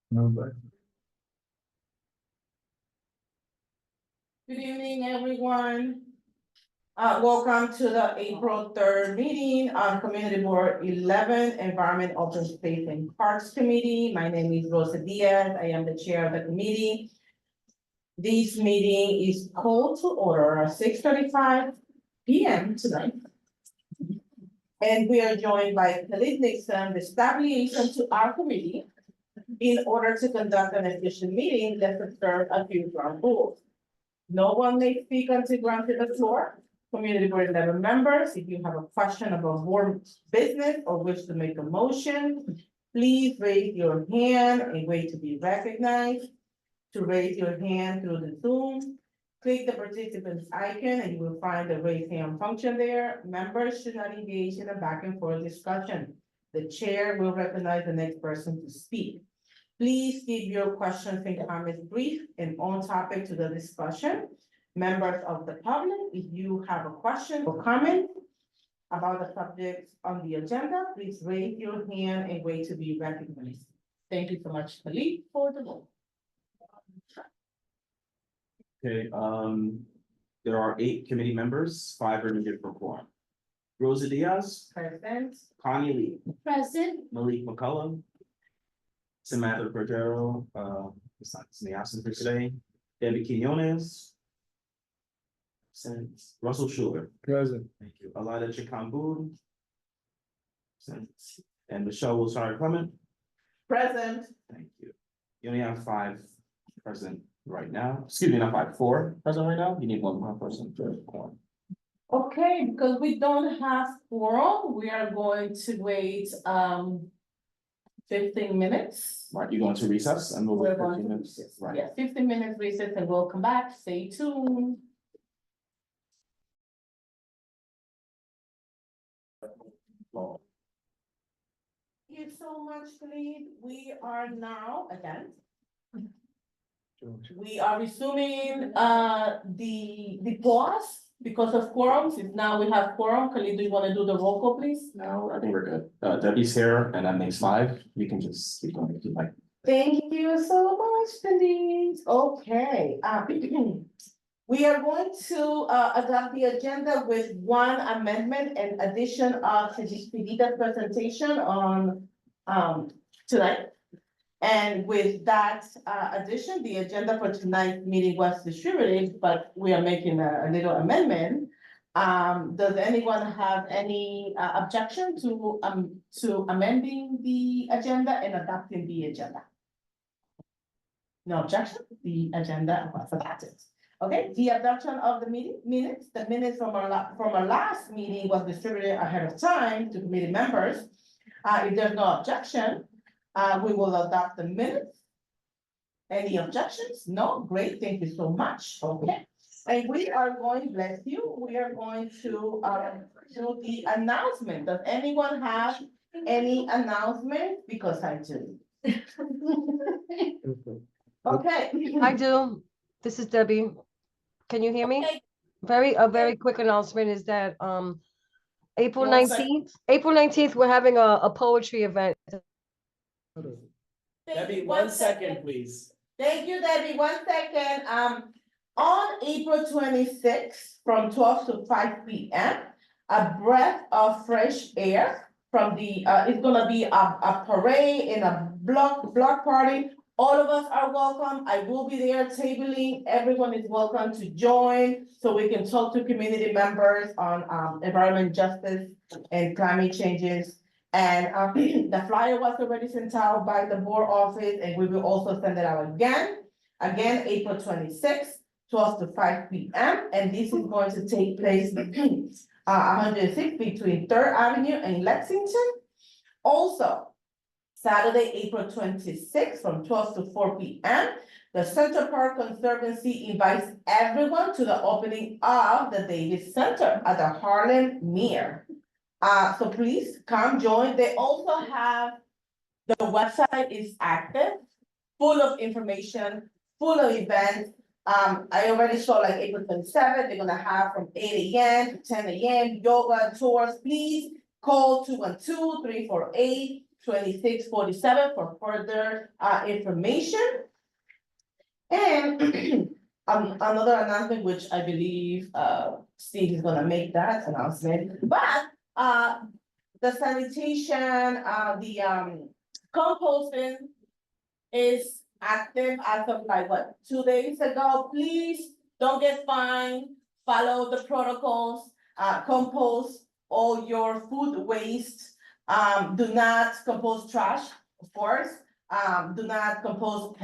Good evening, everyone. Welcome to the April 3rd meeting on Community Board 11 Environment, Open Space and Parks Committee. My name is Rosa Diaz. I am the chair of the committee. This meeting is called to order at 6:35 p.m. tonight. And we are joined by Khalid Nixon, the staff liaison to our committee. In order to conduct an efficient meeting, let's observe a few ground rules. No one may speak until granted the floor. Community Board 11 members, if you have a question about board business or wish to make a motion, please raise your hand and wait to be recognized. To raise your hand through the Zoom, click the participants icon and you will find the raise hand function there. Members should not engage in a back and forth discussion. The chair will recognize the next person to speak. Please keep your questions and comments brief and on topic to the discussion. Members of the public, if you have a question or comment about the subjects on the agenda, please raise your hand and wait to be recognized. Thank you so much, Khalid, for the vote. Okay, there are 8 committee members, 5 are needed for quorum. Rosa Diaz, Present. Connie Lee, Present. Malik McCullum, Samantha Cordero, is in the absence for today, Debbie Quinones, absent. Russell Schuler, Present. thank you, Alida Chikambu, absent. And Michelle will start Clement, Present. thank you. You only have 5 present right now, excuse me, not 5, 4 present right now, you need 1 more person for quorum. Okay, because we don't have quorum, we are going to wait 15 minutes. Right, you going to recess and we'll We're wait going 15 to minutes, recess. right? Yeah, 15 minutes recess and we'll come back. Stay tuned. Thank you so much, Khalid. We are now again. We are resuming the pause because of quorums. If now we have quorum, Khalid, do you want to do the roll call, please? No, I think we're good. Debbie's here and that makes 5. You can just keep going if you like. Thank you so much, Khalid. Okay, we are going to adopt the agenda with 1 amendment and addition of Fidita's presentation on tonight. And with that addition, the agenda for tonight's meeting was distributed, but we are making a little amendment. Does anyone have any objection to amending the agenda and adopting the agenda? No objection, the agenda was adopted. Okay, the adoption of the minutes, the minutes from our last meeting was distributed ahead of time to committee members. If there's no objection, we will adopt the minutes. Any objections? No, great, thank you so much, okay. And we are going, bless you, we are going to do the announcement. Does anyone have any announcement? Because I do. Okay. I do. This is Debbie. Can you hear me? Okay. A very quick announcement is that April One second. 19th, we're having a poetry event. Debbie, 1 second, please. Thank you, Debbie. 1 second. On April 26th, from 12 to 5 p.m., a breath of fresh air from the, it's gonna be a parade and a block party. All of us are welcome. I will be there tabling. Everyone is welcome to join so we can talk to community members on environment justice and climate changes. And the flyer was already sent out by the board office and we will also send it out again. Again, April 26th, 12 to 5 p.m. And this is going to take place 106 between 3rd Avenue and Lexington. Also, Saturday, April 26th from 12 to 4 p.m. The Central Park Conservancy invites everyone to the opening of the Davis Center at the Harlem Mere. So please come join. They also have, the website is active, full of information, full of events. I already saw like April 27th, they're gonna have from 8 a.m. to 10 a.m. yoga tours. Please call 212-348 2647 for further information. And another announcement, which I believe Steve is gonna make that announcement, but the sanitation, the composting is active as of like what, 2 days ago. Please don't get fined, follow the protocols, compost all your food waste. Do not compost trash, of course. Do not compost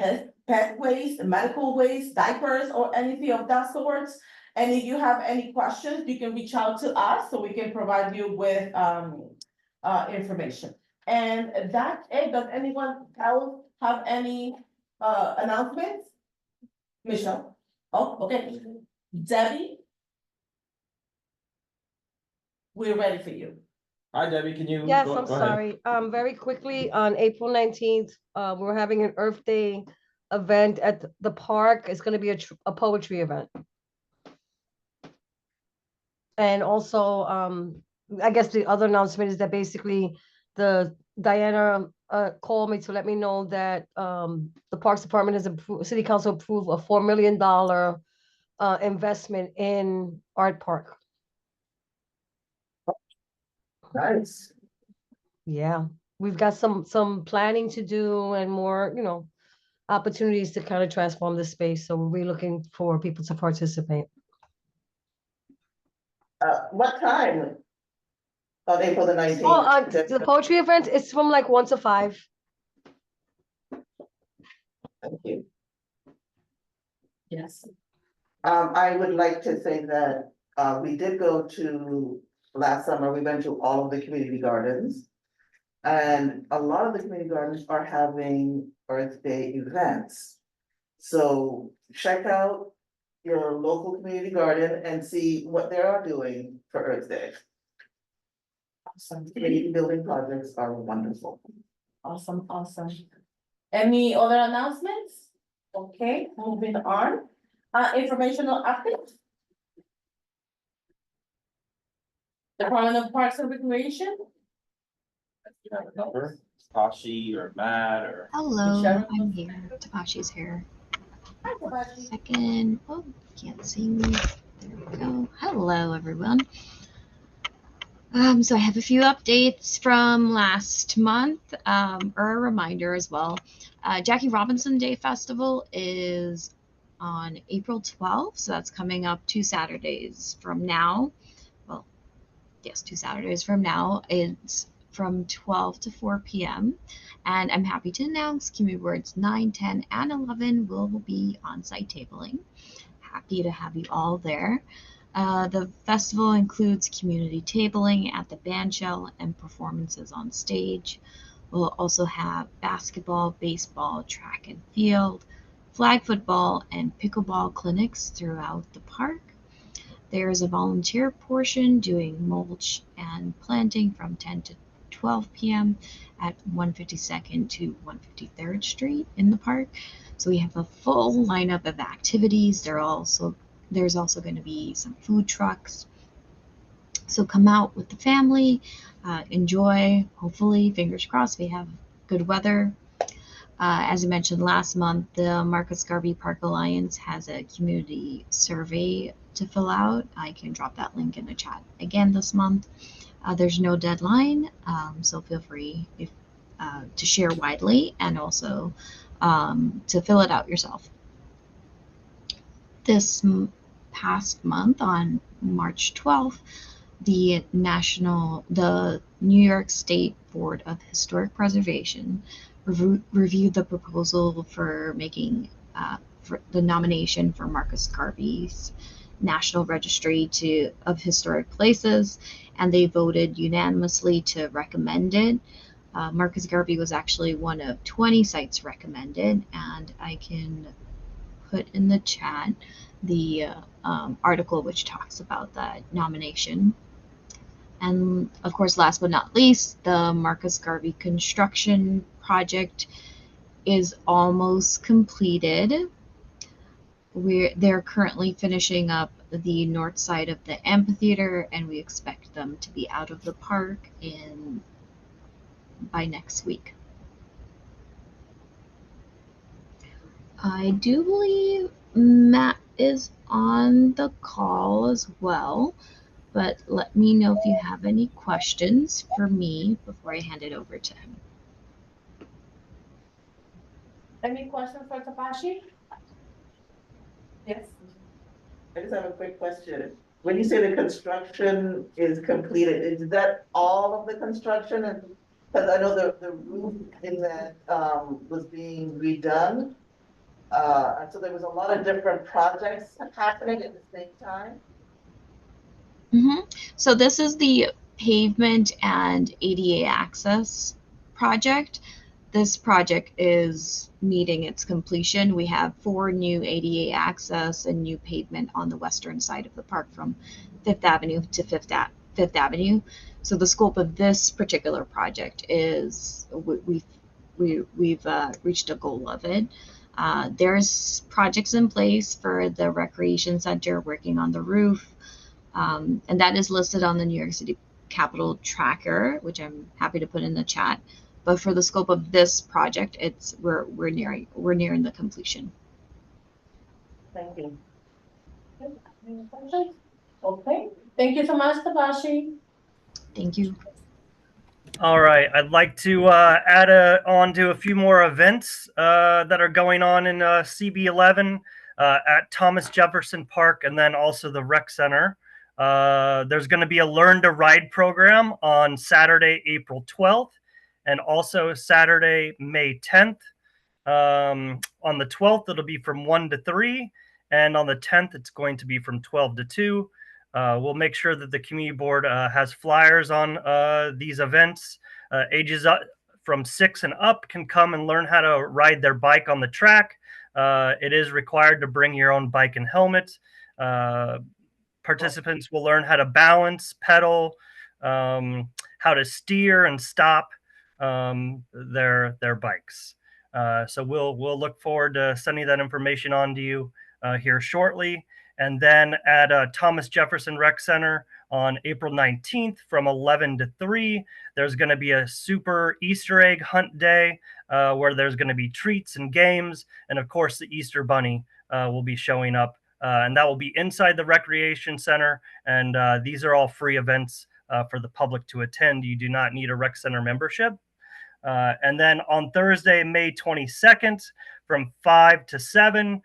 pet waste, medical waste, diapers, or anything of that sort. And if you have any questions, you can reach out to us so we can provide you with information. And that's it. Does anyone else have any announcements? Michelle? Oh, okay. Debbie? We're ready for you. Hi, Debbie, can you? Yes, go I'm ahead. sorry. Very quickly, on April 19th, we're having an Earth Day event at the park. It's gonna be a poetry event. And also, I guess the other announcement is that basically Diana called me to let me know that the Parks Department has approved, City Council approved a $4 million investment in Art Park. Nice. Yeah, we've got some planning to do and more, opportunities to kind of transform the space. So we're looking for people to participate. What time? On April the 19th. Oh, the poetry event is from like 1 to 5. Thank you. Yes. I would like to say that, we did go to, last summer, we went to all of the community gardens. And a lot of the community gardens are having Earth Day events. So check out your local community garden and see what they are doing for Earth Day. Awesome. Community building projects are wonderful. Awesome, awesome. Any other announcements? Okay, moving on. Informational update. Department of Parks and Recreation. Number, Tashi or Matt or. Hello, Sharon? I'm here. Tapashi's here. Hi, Tabashi. Second. Oh, can't see me. There we go. Hello, everyone. So I have a few updates from last month, or a reminder as well. Jackie Robinson Day Festival is on April 12th, so that's coming up 2 Saturdays from now. Well, yes, 2 Saturdays from now. It's from 12 to 4 p.m. And I'm happy to announce community boards 9, 10, and 11 will be on-site tabling. Happy to have you all there. The festival includes community tabling at the bandshell and performances on stage. We'll also have basketball, baseball, track and field, flag football, and pickleball clinics throughout the park. There is a volunteer portion doing mulch and planting from 10 to 12 p.m. at 152nd to 153rd Street in the park. So we have a full lineup of activities. There's also going to be some food trucks. So come out with the family, enjoy. Hopefully, fingers crossed, we have good weather. As I mentioned last month, the Marcus Garvey Park Alliance has a community survey to fill out. I can drop that link in the chat again this month. There's no deadline, so feel free to share widely and also to fill it out yourself. This past month, on March 12th, the New York State Board of Historic Preservation reviewed the proposal for making for the nomination for Marcus Garvey's National Registry of Historic Places, and they voted unanimously to recommend it. Marcus Garvey was actually one of 20 sites recommended, and I can put in the chat the article which talks about that nomination. And of course, last but not least, the Marcus Garvey construction project is almost completed. They're currently finishing up the north side of the amphitheater, and we expect them to be out of the park in by next week. I do believe Matt is on the call as well, but let me know if you have any questions for me before I hand it over to him. Any questions for Tapashi? Yes. I just have a quick question. When you say the construction is completed, is that all of the construction? And because I know the roof in that was being redone. And so there was a lot of different projects happening at the same time. So this is the pavement and ADA access project. This project is meeting its completion. We have 4 new ADA access and new pavement on the western side of the park from Fifth Avenue to Fifth Avenue. So the scope of this particular project is we've reached a goal of it. There's projects in place for the recreation center, working on the roof, and that is listed on the New York City Capital Tracker, which I'm happy to put in the chat. But for the scope of this project, we're nearing the completion. Thank you. Any questions? Okay, thank you so much, Tapashi. Thank you. All right, I'd like to add on to a few more events that are going on in CB11 at Thomas Jefferson Park and then also the Rec Center. There's going to be a Learn to Ride program on Saturday, April 12th, and also Saturday, May 10th. On the 12th, it'll be from 1 to 3, and on the 10th, it's going to be from 12 to 2. We'll make sure that the community board has flyers on these events. Ages up from 6 and up can come and learn how to ride their bike on the track. It is required to bring your own bike and helmet. Participants will learn how to balance, pedal, how to steer and stop their bikes. So we'll look forward to sending that information on to you here shortly. And then at Thomas Jefferson Rec Center on April 19th from 11 to 3, there's going to be a super Easter egg hunt day where there's going to be treats and games. And of course, the Easter Bunny will be showing up. And that will be inside the Recreation Center. And these are all free events for the public to attend. You do not need a Rec Center membership. And then on Thursday, May 22nd, from 5 to 7,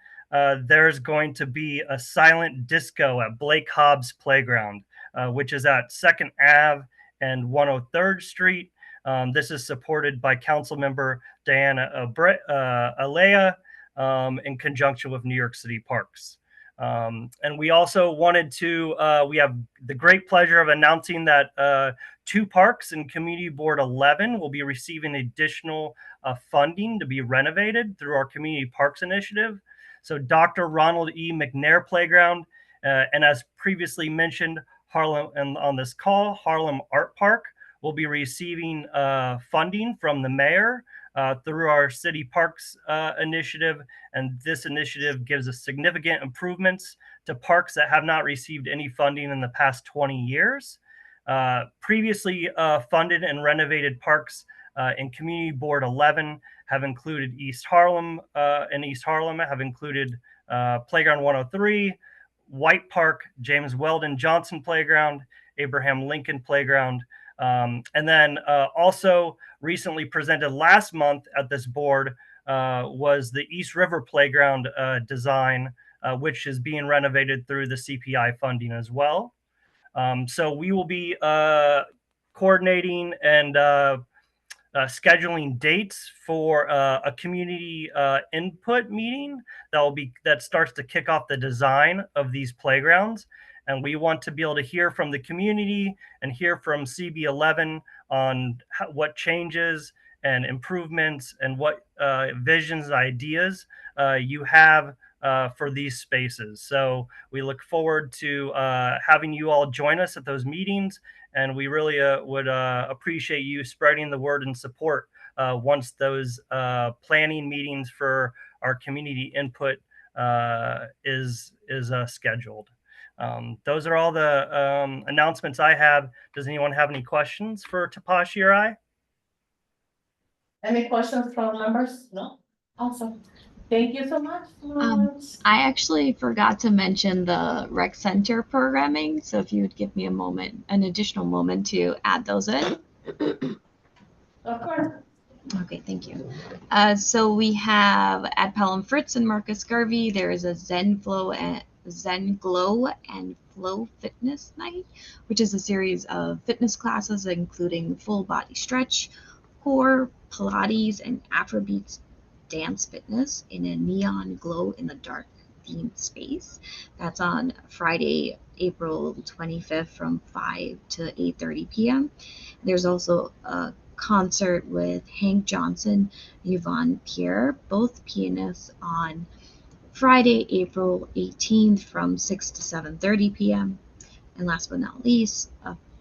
there's going to be a silent disco at Blake Hobbs Playground, which is at 2nd Ave and 103rd Street. This is supported by Councilmember Diana Alea in conjunction with New York City Parks. And we also wanted to, we have the great pleasure of announcing that 2 parks in Community Board 11 will be receiving additional funding to be renovated through our Community Parks Initiative. So Dr. Ronald E. McNair Playground, and as previously mentioned, Harlem, and on this call, Harlem Art Park will be receiving funding from the mayor through our City Parks initiative. And this initiative gives us significant improvements to parks that have not received any funding in the past 20 years. Previously funded and renovated parks in Community Board 11 have included East Harlem, and East Harlem have included Playground 103, White Park, James Weldon Johnson Playground, Abraham Lincoln Playground, and then also recently presented last month at this board was the East River Playground design, which is being renovated through the CPI funding as well. So we will be coordinating and scheduling dates for a community input meeting that starts to kick off the design of these playgrounds. And we want to be able to hear from the community and hear from CB11 on what changes and improvements and what visions and ideas you have for these spaces. So we look forward to having you all join us at those meetings. And we really would appreciate you spreading the word and support once those planning meetings for our community input is scheduled. Those are all the announcements I have. Does anyone have any questions for Tapashi or I? Any questions from members? No? Awesome. Thank you so much. I actually forgot to mention the rec center programming, so if you would give me a moment, an additional moment to add those in. Of course. Okay, thank you. So we have at Pelham Fritz and Marcus Garvey, there is a Zen Glow and Flow Fitness Night, which is a series of fitness classes including full body stretch, core, Pilates, and Afrobeats dance fitness in a neon glow in the dark themed space. That's on Friday, April 25th from 5 to 8:30 p.m. There's also a concert with Hank Johnson and Yvonne Pierre, both pianists, on Friday, April 18th from 6 to 7:30 p.m. And last but not least,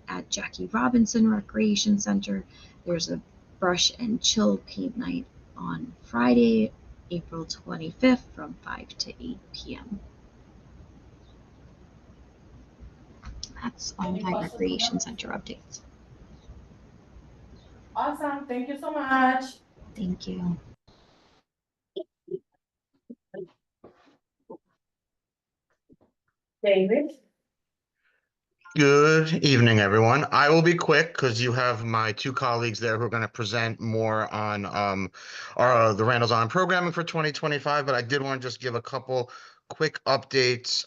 at Jackie Robinson Recreation Center, there's a brush and chill paint night on Friday, April 25th from 5 to 8 p.m. That's all Any my questions from recreation members? center updates. Awesome. Thank you so much. Thank you. David? Good evening, everyone. I will be quick because you have my two colleagues there who are going to present more on the Randall's On programming for 2025, but I did want to just give a couple quick updates.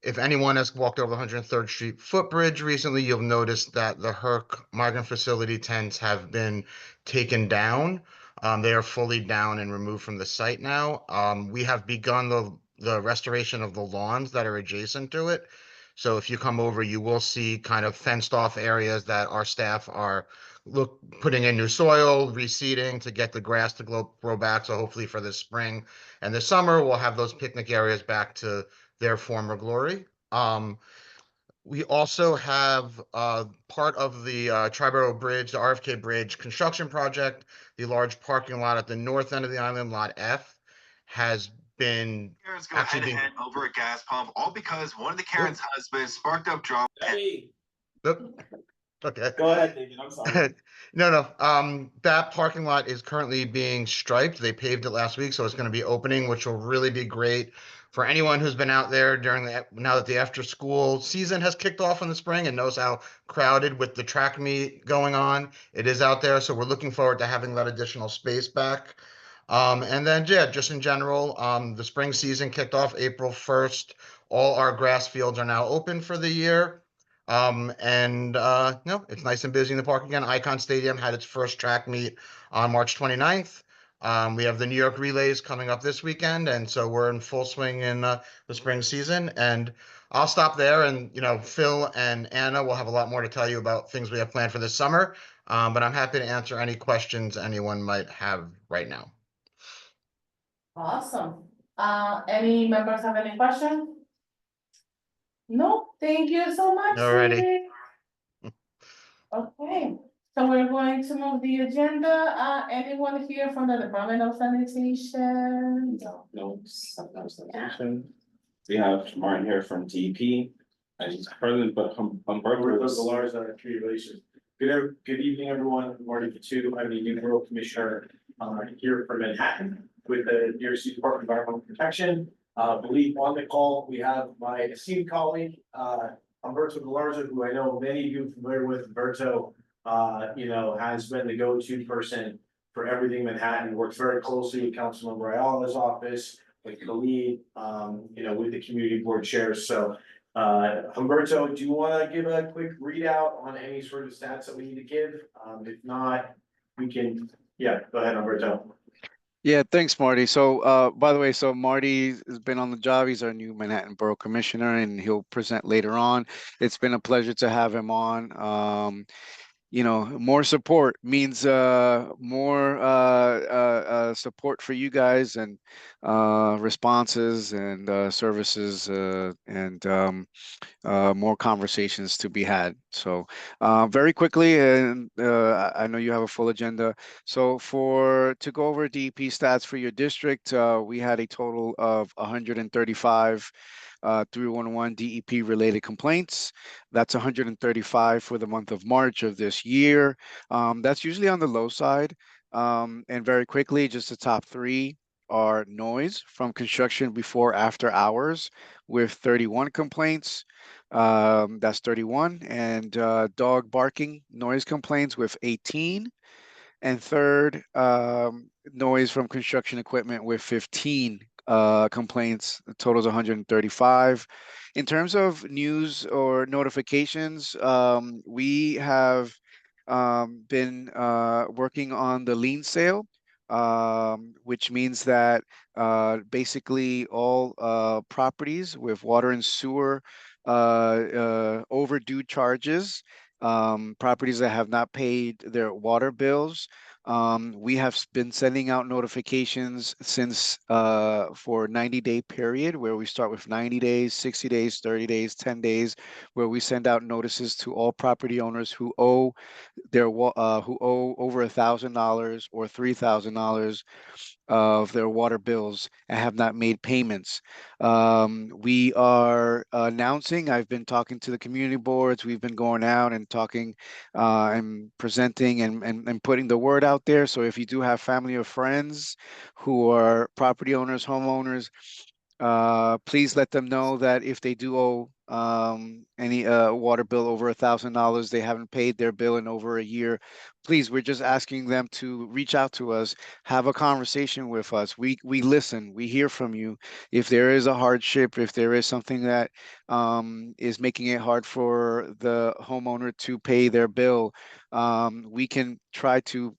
If anyone has walked over the 103rd Street footbridge recently, you'll notice that the Herc migrant facility tents have been taken down. They are fully down and removed from the site now. We have begun the restoration of the lawns that are adjacent to it. So if you come over, you will see kind of fenced off areas that our staff are putting in new soil, reseeding to get the grass to grow back. So hopefully for this spring and this summer, we'll have those picnic areas back to their former glory. We also have part of the Triborough Bridge, the RFK Bridge construction project, the large parking lot at the north end of the island, Lot F, has been Karens go actually head to being. head over a gas pump, all because one of the Karen's husbands sparked up drama. Hey, Okay. go ahead, David, I'm sorry. No. That parking lot is currently being striped. They paved it last week, so it's going to be opening, which will really be great for anyone who's been out there now that the after school season has kicked off in the spring and knows how crowded with the track meet going on it is out there. So we're looking forward to having that additional space back. And then, yeah, just in general, the spring season kicked off April 1st. All our grass fields are now open for the year. It's nice and busy in the park again. Icon Stadium had its first track meet on March 29th. We have the New York Relays coming up this weekend, and so we're in full swing in the spring season. And I'll stop there, and Phil and Anna will have a lot more to tell you about things we have planned for this summer. But I'm happy to answer any questions anyone might have right now. Awesome. Any members have any questions? No, thank you so much. Alrighty. David. Okay, so we're going to move the agenda. Anyone here from the Department of Sanitation? No, sanitation. We have Martin here from DEP. And he's present, but Roberto was. Galarza, Tree Relations. Good evening, everyone. Marty Patu, I'm the new Borough Commissioner, here from Manhattan with the New York City Department of Environmental Protection. Believe on the call, we have my esteemed colleague, Humberto Galarza, who I know many of you are familiar with. Humberto, has been the go-to person for everything Manhattan, works very closely with Councilmember Ayala's office, with Khalid, with the community board chairs. So Humberto, do you want to give a quick readout on any sort of stats that we need to give? If not, we can, go ahead, Humberto. Yeah, thanks, Marty. So, by the way, so Marty has been on the job. He's our new Manhattan Borough Commissioner, and he'll present later on. It's been a pleasure to have him on. More support means more support for you guys and responses and services and more conversations to be had. So very quickly, and I know you have a full agenda. So to go over DEP stats for your district, we had a total of 135 311 DEP related complaints. That's 135 for the month of March of this year. That's usually on the low side. And very quickly, just the top three are noise from construction before after hours with 31 complaints. That's 31. And dog barking noise complaints with 18. And third, noise from construction equipment with 15 complaints, the total is 135. In terms of news or notifications, we have been working on the lien sale, which means that basically all properties with water and sewer overdue charges, properties that have not paid their water bills. We have been sending out notifications since for 90-day period where we start with 90 days, 60 days, 30 days, 10 days, where we send out notices to all property owners who owe who owe over $1,000 or $3,000 of their water bills and have not made payments. We are announcing, I've been talking to the community boards, we've been going out and talking and presenting and putting the word out there. So if you do have family or friends who are property owners, homeowners, please let them know that if they do owe any water bill over $1,000, they haven't paid their bill in over a year, please, we're just asking them to reach out to us, have a conversation with us. We listen, we hear from you. If there is a hardship, if there is something that is making it hard for the homeowner to pay their bill, we can try to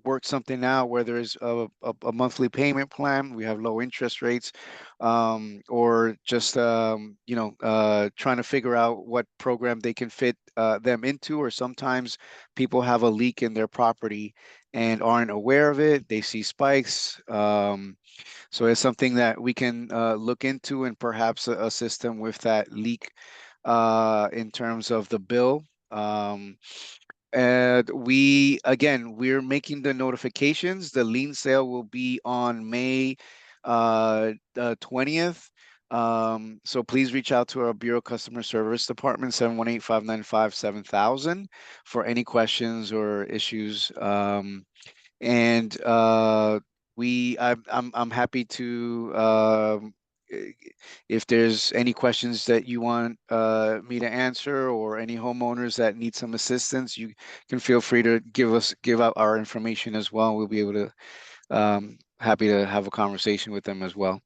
work something out where there is a monthly payment plan. We have low interest rates, or just trying to figure out what program they can fit them into. Or sometimes people have a leak in their property and aren't aware of it. They see spikes. So it's something that we can look into and perhaps assist them with that leak in terms of the bill. And we're making the notifications. The lien sale will be on May 20th. So please reach out to our Bureau Customer Service Department, 718-595-7000 for any questions or issues. And I'm happy to if there's any questions that you want me to answer, or any homeowners that need some assistance, you can feel free to give out our information as well. We'll be able to happy to have a conversation with them as well.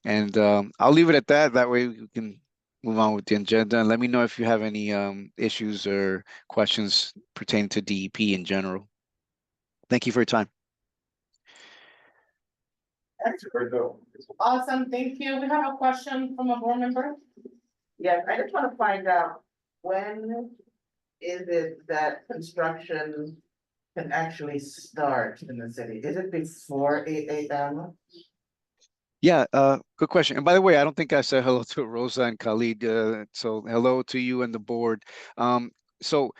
And I'll leave it at that. That way we can move on with the agenda, and let me know if you have any issues or questions pertaining to DEP in general. Thank you for your time. Awesome, thank you. We have a question from a board member. Yes, I just want to find out, when is it that construction can actually start in the city? Is it before 8 a.m.? Yeah, good question. And by the way, I don't think I said hello to Rosa and Khalid. So hello to you and the board. So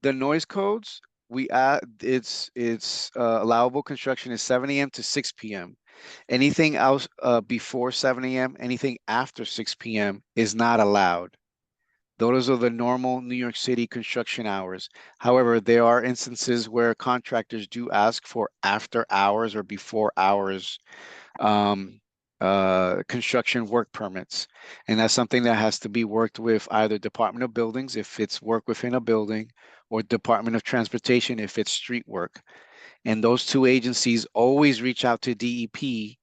the noise codes, it's allowable construction is 7 a.m. to 6 p.m. Anything else before 7 a.m., anything after 6 p.m. is not allowed. Those are the normal New York City construction hours. However, there are instances where contractors do ask for after hours or before hours construction work permits. And that's something that has to be worked with either Department of Buildings if it's work within a building, or Department of Transportation if it's street work. And those two agencies always reach out to DEP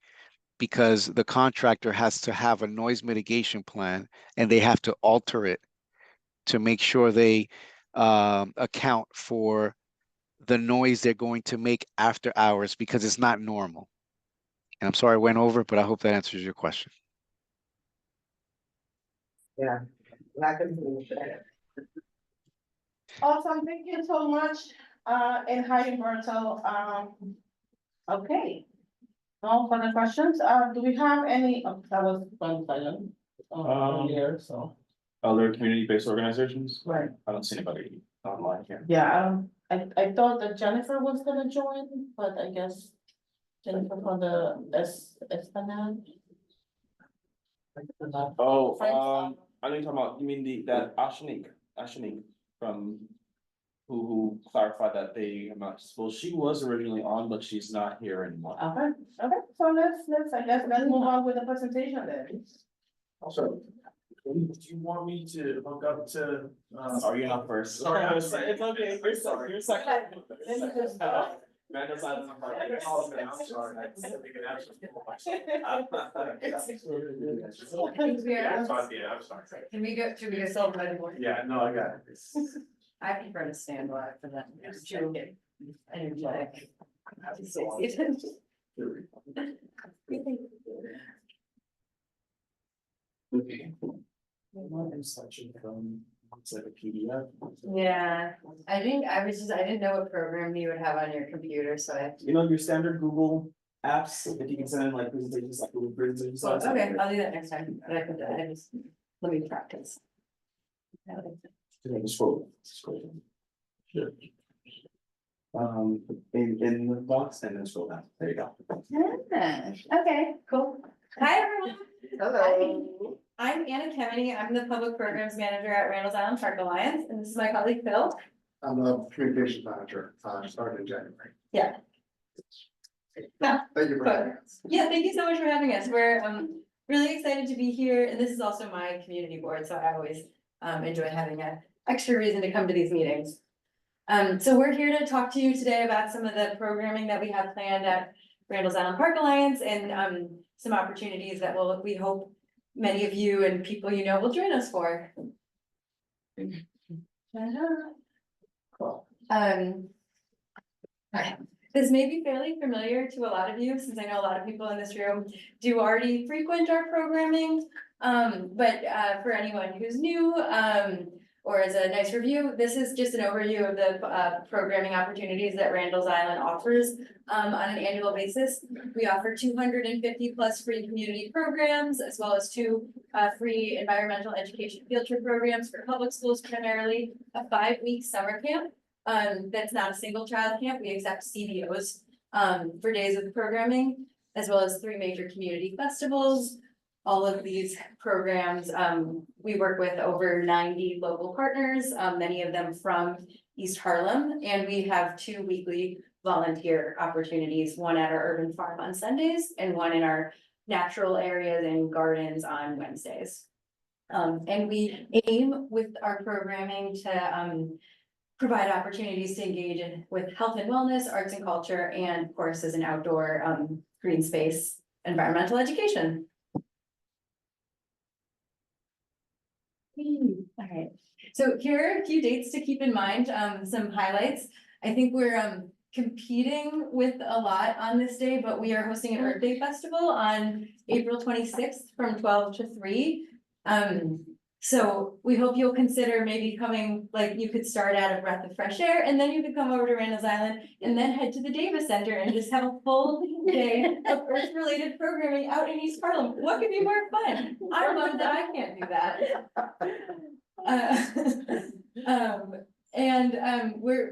because the contractor has to have a noise mitigation plan, and they have to alter it to make sure they account for the noise they're going to make after hours, because it's not normal. And I'm sorry I went over, but I hope that answers your question. Yeah, I can believe that. Awesome, thank you so much, and hi, Humberto. Okay. No further questions, do we have any, oh, that was one silent earlier, so. Other community-based organizations? Right. I don't see anybody online here. Yeah, I thought that Jennifer was gonna join, but I guess Jennifer from the Esplanade. Oh, I know you're talking about, you mean that Ashnik from who clarified that they, I'm not, well, she was originally on, but she's not here anymore. Okay, so let's, I guess, let's move on with the presentation then. Also, do you want me to hook up to? Sorry, you're not first. Sorry, I'm It's okay, you're sorry, you're second. Let me just- Amanda's on the part. Oh, man, I'm sorry. I just think it actually- Yeah, I'm sorry. Can we go, should we go self-ready? Yeah, no, I got it. I prefer to stand by for that. It's too energetic. Okay. I'm searching from, it's like a PDF. Yeah, I didn't know what program you would have on your computer, so I. You know, your standard Google apps, if you can send like presentations, like Google presentations. so it's like- Okay, I'll do that next time, but I just, let me practice. Yeah, just scroll. Sure. In the box and then scroll down, there you go. Okay, cool. Hi, everyone. Hello. I'm Anna Kemeny. I'm the Public Programs Manager at Randall's Island Park Alliance, and this is my colleague Phil. I'm a communications manager, started in January. Yeah. Thank you for having us. Yeah, thank you so much for having us. We're really excited to be here, and this is also my community board, so I always enjoy having an extra reason to come to these meetings. So we're here to talk to you today about some of the programming that we have planned at Randall's Island Park Alliance and some opportunities that we hope many of you and people you know will join us for. Cool. Okay. This may be fairly familiar to a lot of you, since I know a lot of people in this room do already frequent our programming. But for anyone who's new, or as a nice review, this is just an overview of the programming opportunities that Randall's Island offers on an annual basis. We offer 250 plus free community programs, as well as 2 free environmental education field trip programs for public schools, primarily a 5-week summer camp. That's not a single child camp. We accept CBOs for days of programming, as well as 3 major community festivals. All of these programs, we work with over 90 local partners, many of them from East Harlem, and we have 2 weekly volunteer opportunities, one at our urban farm on Sundays and one in our natural areas and gardens on Wednesdays. And we aim with our programming to provide opportunities to engage with health and wellness, arts and culture, and of course, as an outdoor green space, environmental education. All right, so here are a few dates to keep in mind, some highlights. I think we're competing with a lot on this day, but we are hosting an Earth Day Festival on April 26th from 12 to 3. So we hope you'll consider maybe coming, like you could start at a breath of fresh air, and then you could come over to Randall's Island and then head to the Davis Center and just have a full day of Earth-related programming out in East Harlem. What could be more fun? I'm bummed that I can't do that.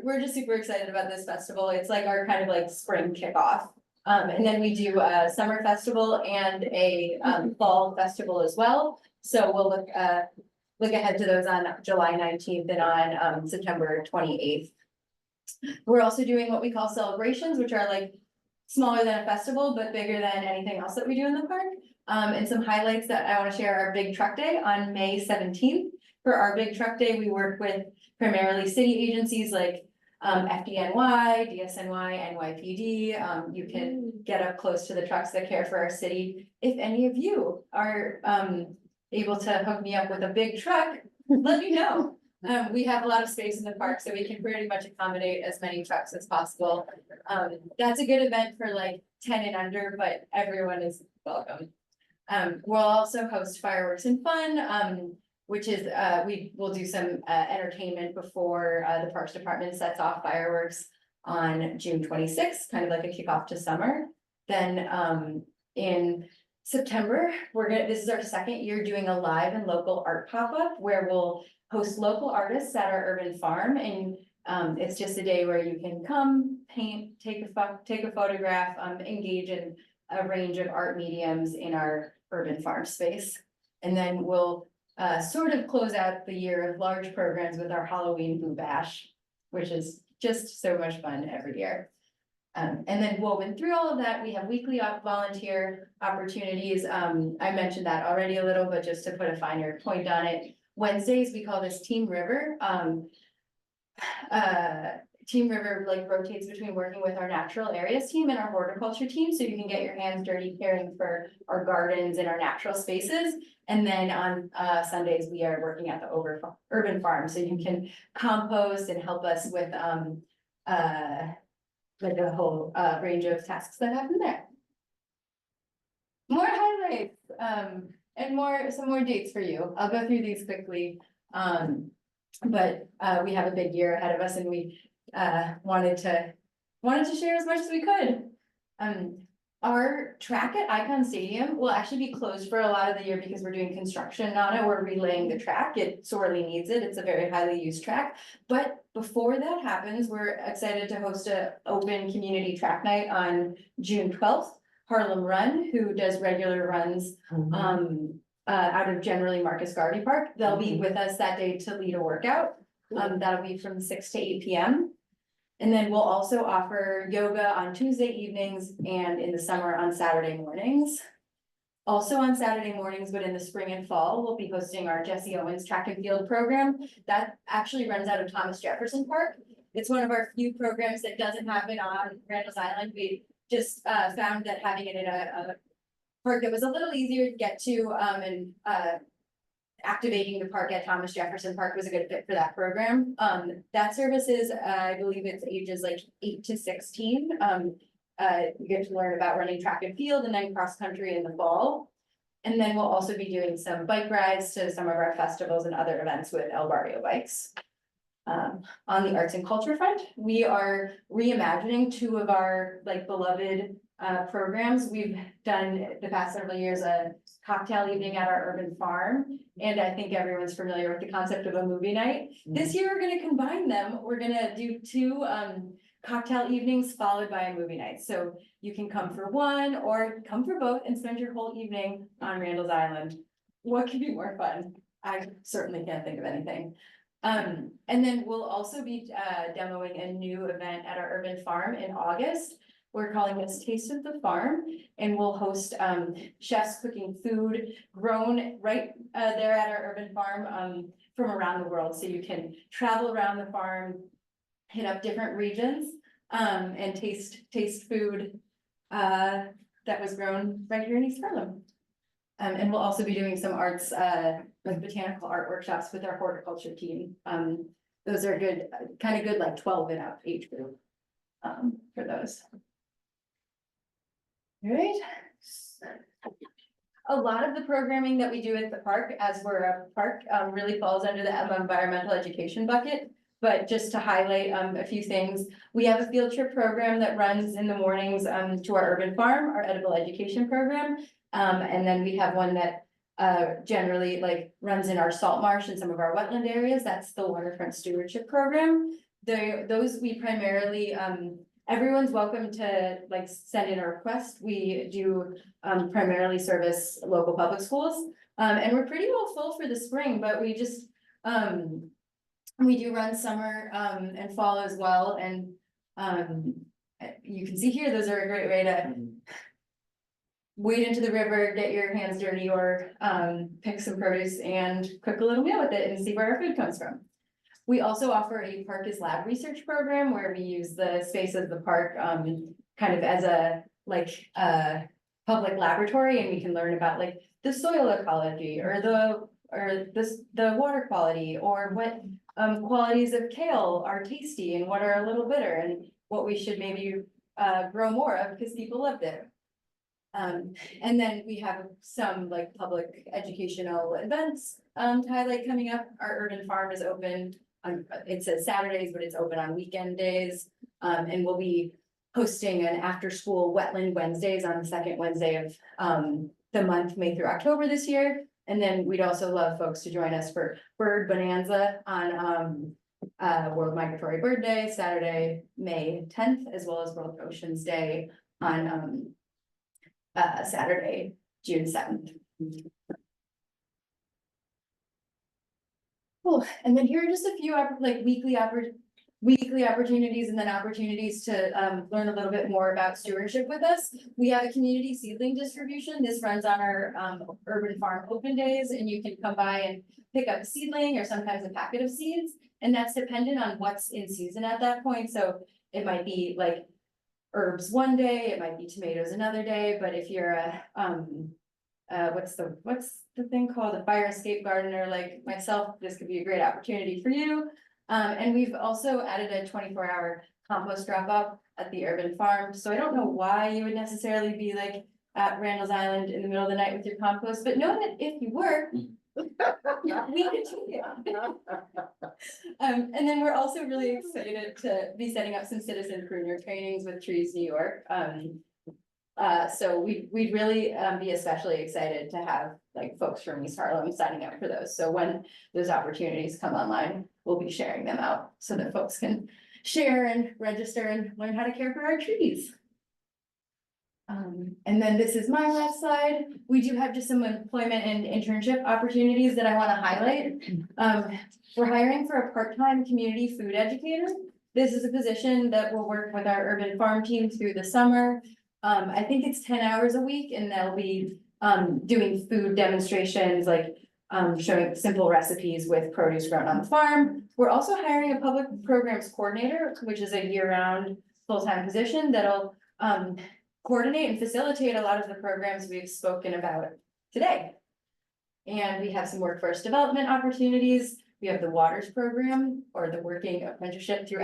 We're just super excited about this festival. It's like our kind of like spring kickoff. And then we do a summer festival and a fall festival as well. So we'll look ahead to those on July 19th and on September 28th. We're also doing what we call celebrations, which are like smaller than a festival, but bigger than anything else that we do in the park. And some highlights that I want to share are Big Truck Day on May 17th. For our Big Truck Day, we work with primarily city agencies like FDNY, DSNY, NYPD. You can get up close to the trucks that care for our city. If any of you are able to hook me up with a big truck, let me know. We have a lot of space in the park, so we can pretty much accommodate as many trucks as possible. That's a good event for like 10 and under, but everyone is welcome. We'll also host fireworks and fun, which is we will do some entertainment before the Parks Department sets off fireworks on June 26th, kind of like a kickoff to summer. Then in September, this is our 2nd year doing a live and local art pop-up where we'll host local artists at our urban farm. And it's just a day where you can come, paint, take a photograph, engage in a range of art mediums in our urban farm space. And then we'll sort of close out the year of large programs with our Halloween Boo Bash, which is just so much fun every year. And then woven through all of that, we have weekly volunteer opportunities. I mentioned that already a little, but just to put a finer point on it. Wednesdays, we call this Team River. Team River like rotates between working with our natural areas team and our horticulture team, so you can get your hands dirty caring for our gardens and our natural spaces. And then on Sundays, we are working at the urban farm, so you can compost and help us with like a whole range of tasks that happen there. More highlights and some more dates for you. I'll go through these quickly. But we have a big year ahead of us, and we wanted to share as much as we could. Our track at Icon Stadium will actually be closed for a lot of the year because we're doing construction on it. We're relaying the track. It sorely needs it. It's a very highly used track. But before that happens, we're excited to host an open community track night on June 12th. Harlem Run, who does regular runs out of generally Marcus Garvey Park. They'll be with us that day to lead a workout. That'll be from 6 to 8 p.m. And then we'll also offer yoga on Tuesday evenings and in the summer on Saturday mornings. Also on Saturday mornings, but in the spring and fall, we'll be hosting our Jesse Owens track and field program. That actually runs out of Thomas Jefferson Park. It's one of our few programs that doesn't happen on Randall's Island. We just found that having it in a park that was a little easier to get to and activating the park at Thomas Jefferson Park was a good fit for that program. That service is, I believe it's ages like 8 to 16. You get to learn about running track and field and then cross country in the fall. And then we'll also be doing some bike rides to some of our festivals and other events with El Barrio bikes. On the arts and culture front, we are reimagining two of our like beloved programs. We've done the past several years a cocktail evening at our urban farm, and I think everyone's familiar with the concept of a movie night. This year we're going to combine them. We're going to do two cocktail evenings followed by a movie night, so you can come for one or come for both and spend your whole evening on Randall's Island. What could be more fun? I certainly can't think of anything. And then we'll also be demoing a new event at our urban farm in August. We're calling this Taste of the Farm, and we'll host chefs cooking food grown right there at our urban farm from around the world. So you can travel around the farm, hit up different regions, and taste food that was grown right here in East Harlem. And we'll also be doing some arts, like botanical art workshops with our horticulture team. Those are good, kind of good, like 12 and up age group for those. All right. A lot of the programming that we do at the park, as we're a park, really falls under the environmental education bucket. But just to highlight a few things, we have a field trip program that runs in the mornings to our urban farm, our edible education program. And then we have one that generally like runs in our salt marsh and some of our wetland areas. That's the waterfront stewardship program. Those we primarily, everyone's welcome to like send in a request. We do primarily service local public schools. And we're pretty well full for the spring, but we just, we do run summer and fall as well. And you can see here, those are a great way to wade into the river, get your hands dirty, or pick some produce and cook a little meal with it and see where our food comes from. We also offer a Park is Lab research program where we use the space of the park kind of as a like public laboratory, and we can learn about like the soil ecology or the water quality, or what qualities of kale are tasty and what are a little bitter and what we should maybe grow more of because people lived there. And then we have some like public educational events to highlight coming up. Our urban farm is open on, it says Saturdays, but it's open on weekend days. And we'll be hosting an after school wetland Wednesdays on the second Wednesday of the month, May through October this year. And then we'd also love folks to join us for Bird Bonanza on World Migratory Bird Day, Saturday, May 10th, as well as World Oceans Day on Saturday, June 7th. Cool. And then here are just a few like weekly weekly opportunities and then opportunities to learn a little bit more about stewardship with us. We have a community seedling distribution. This runs on our urban farm open days, and you can come by and pick up a seedling or sometimes a packet of seeds. And that's dependent on what's in season at that point. So it might be like herbs one day, it might be tomatoes another day, but if you're a what's the thing called, a fire escape gardener like myself, this could be a great opportunity for you. And we've also added a 24-hour compost drop off at the urban farm. So I don't know why you would necessarily be like at Randall's Island in the middle of the night with your compost, but know that if you were, we could take it. And then we're also really excited to be setting up some citizen pruner trainings with Trees New York. So we'd really be especially excited to have like folks from East Harlem signing up for those. So when those opportunities come online, we'll be sharing them out so that folks can share and register and learn how to care for our trees. And then this is my last slide. We do have just some employment and internship opportunities that I want to highlight. We're hiring for a part-time community food educator. This is a position that will work with our urban farm team through the summer. I think it's 10 hours a week, and they'll be doing food demonstrations, like showing simple recipes with produce grown on the farm. We're also hiring a public programs coordinator, which is a year-round full-time position that'll coordinate and facilitate a lot of the programs we've spoken about today. And we have some workforce development opportunities. We have the Waters program, or the working apprenticeship through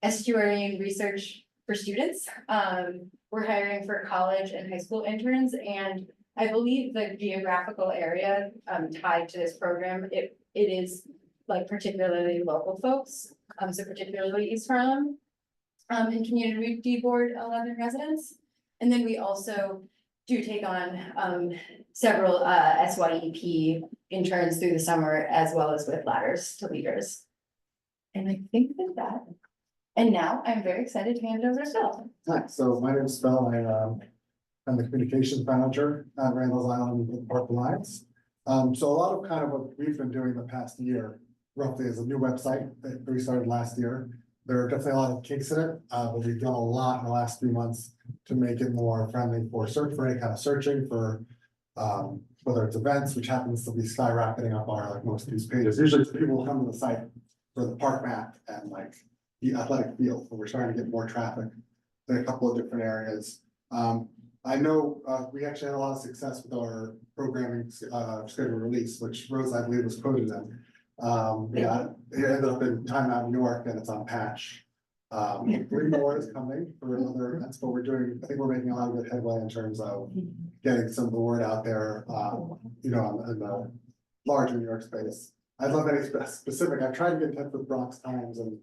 estuarine research for students. We're hiring for college and high school interns, and I believe the geographical area tied to this program, it is like particularly local folks, so particularly East Harlem, and Community Board 11 residents. And then we also do take on several SYEP interns through the summer, as well as with ladders to leaders. And I think that. And now I'm very excited to hand it over to Phil. Hi, so my name is Phil. I'm the communications manager at Randall's Island with Park Alliance. So a lot of kind of what we've been doing the past year, roughly, is a new website that we started last year. There are definitely a lot of kinks in it, but we've done a lot in the last few months to make it more friendly for any kind of searching for whether it's events, which happens to be skyrocketing up our like most used pages. Usually people come to the site for the park map and like the athletic field, but we're starting to get more traffic in a couple of different areas. I know we actually had a lot of success with our programming schedule release, which Rose, I believe, was quoted in. Yeah, it ended up in Time Out New York, and it's on patch. 3 more is coming for other events, but I think we're making a lot of good headway in terms of getting some of the word out there, you know, in the larger New York space. I'd love any specific. I've tried to get in touch with Bronx Times and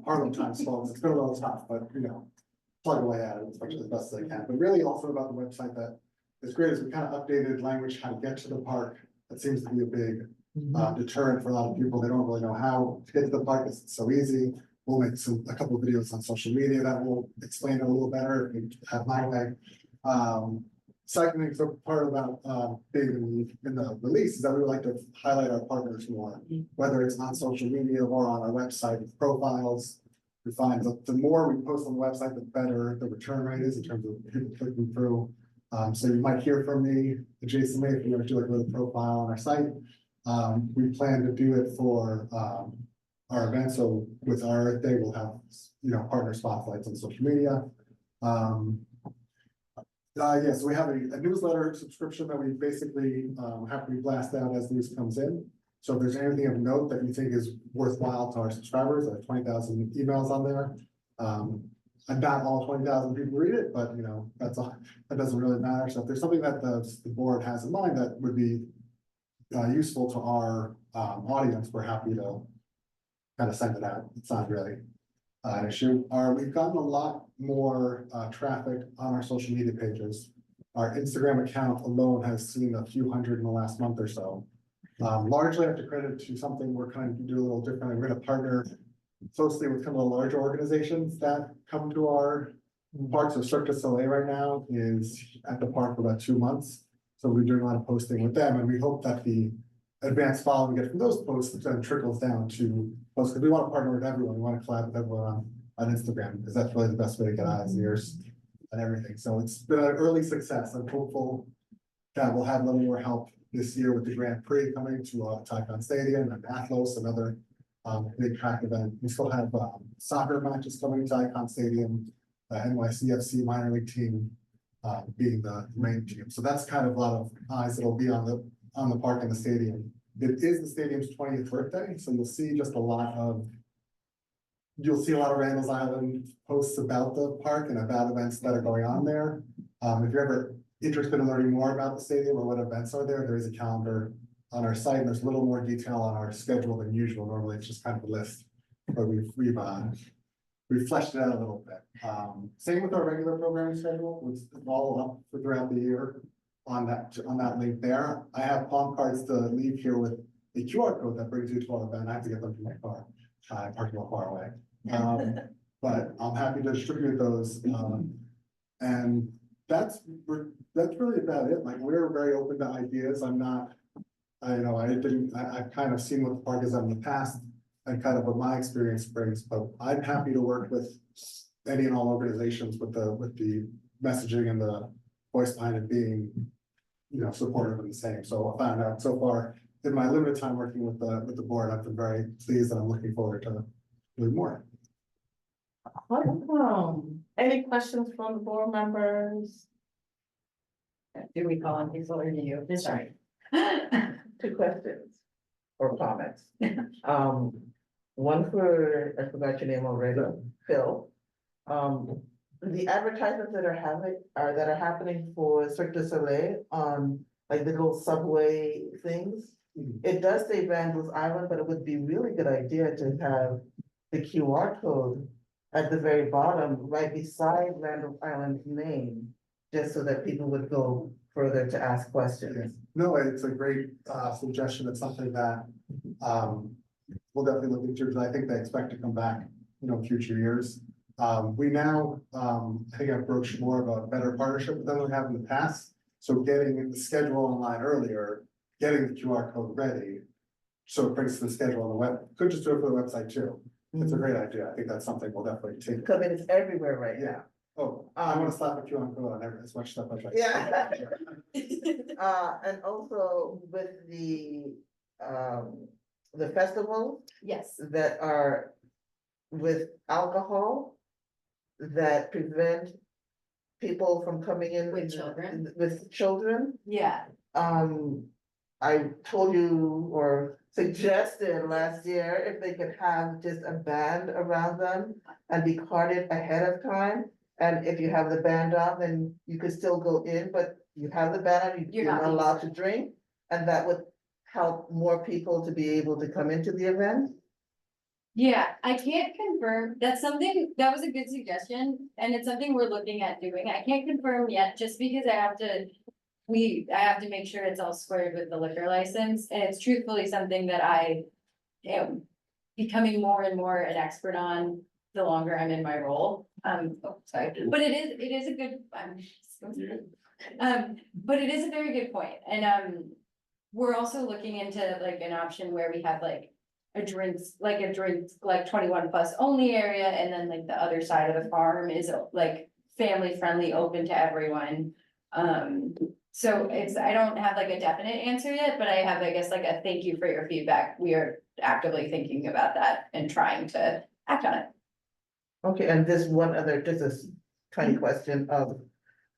Harlem Times folks. It's been a little tough, but you know, plug away at it as much as best as I can. But really also about the website that is great is we kind of updated language, how to get to the park. That seems to be a big deterrent for a lot of people. They don't really know how to get to the park. It's so easy. We'll make a couple of videos on social media that will explain it a little better if you have my way. Second thing, so part about being in the release is that we would like to highlight our partners more, whether it's on social media or on our website with profiles. We find that the more we post on the website, the better the return rate is in terms of people clicking through. So you might hear from me, Jason May, if you want to do like a little profile on our site. We plan to do it for our event. So with our Earth Day, we'll have, you know, partner spotlights on social media. Yes, we have a newsletter subscription that we basically have to blast out as news comes in. So if there's anything of note that you think is worthwhile to our subscribers, there are 20,000 emails on there. Not all 20,000 people read it, but you know, that doesn't really matter. So if there's something that the board has in mind that would be useful to our audience, we're happy to kind of send it out. It's not really an issue. We've gotten a lot more traffic on our social media pages. Our Instagram account alone has seen a few hundred in the last month or so. Largely I have to credit to something we're kind of do a little differently. We're going to partner closely with some of the larger organizations that come to our park. So Cirque du Soleil right now is at the park for about 2 months. So we're doing a lot of posting with them, and we hope that the advanced following we get from those posts then trickles down to posts, because we want to partner with everyone, we want to collab with everyone on Instagram, because that's really the best way to get eyes and ears and everything. So it's been an early success. I'm hopeful that we'll have a little more help this year with the Grand Prix coming to Tycon Stadium and Athlos, another big track event. We still have soccer matches coming to Tycon Stadium, NYCFC minor league team being the main team. So that's kind of a lot of eyes that'll be on the park and the stadium. It is the stadium's 20th birthday, so you'll see a lot of Randall's Island posts about the park and about events that are going on there. If you're ever interested in learning more about the stadium or what events are there is a calendar on our site, and there's a little more detail on our schedule than usual. Normally it's just kind of a list, but we've fleshed it out a little bit. Same with our regular programming schedule, it's all up for throughout the year on that link there. I have palm cards to leave here with a QR code that brings you to our event. I have to get them from my car. I park a little far away. But I'm happy to distribute those. And that's really about it. Like, we're very open to ideas. I've kind of seen what the park has done in the past and kind of what my experience brings, but I'm happy to work with any and all organizations with the messaging and the voice behind it being, supportive and the same. So I found out so far in my limited time working with the board, I've been very pleased, and I'm looking forward to doing more. Any questions from the board members? Do we call on people or do you? Sorry. 2 questions or comments. One for, I forgot your name already, Phil. The advertisements that are happening for Cirque du Soleil on like the little subway things. It does say Randall's Island, but it would be really good idea to have the QR code at the very bottom, right beside Randall's Island's name, just so that people would go further to ask questions. No, it's a great suggestion. It's something that we'll definitely look into, because I think they expect to come back, future years. We now, I think I've broached more of a better partnership with them than we have in the past. So getting the schedule online earlier, getting the QR code ready, so it brings the schedule on the web. Could just do it for the website too. It's a great idea. I think that's something we'll definitely take. Because it's everywhere right now. Oh, I want to slap a QR code on as much stuff as I can. Yeah. And also with the festival Yes. that are with alcohol that prevent people from coming in With children. With children. Yeah. I told you or suggested last year if they could have just a band around them and be carded ahead of time. And if you have the band on, then you could still go in, but you have the band on, you're not allowed to drink. And that would help more people to be able to come into the event. Yeah, I can't confirm. That was a good suggestion, and it's something we're looking at doing. I can't confirm yet, just because I have to make sure it's all squared with the liquor license, and it's truthfully something that I am becoming more and more an expert on the longer I'm in my role. Sorry, but it is a good, but it is a very good point. And, we're also looking into like an option where we have like a drinks, like 21 plus only area. And then like the other side of the farm is like family friendly, open to everyone. So I don't have like a definite answer yet, but I have, I guess, like a thank you for your feedback. We are actively thinking about that and trying to act on it. Okay, and this one other, just a tiny question of,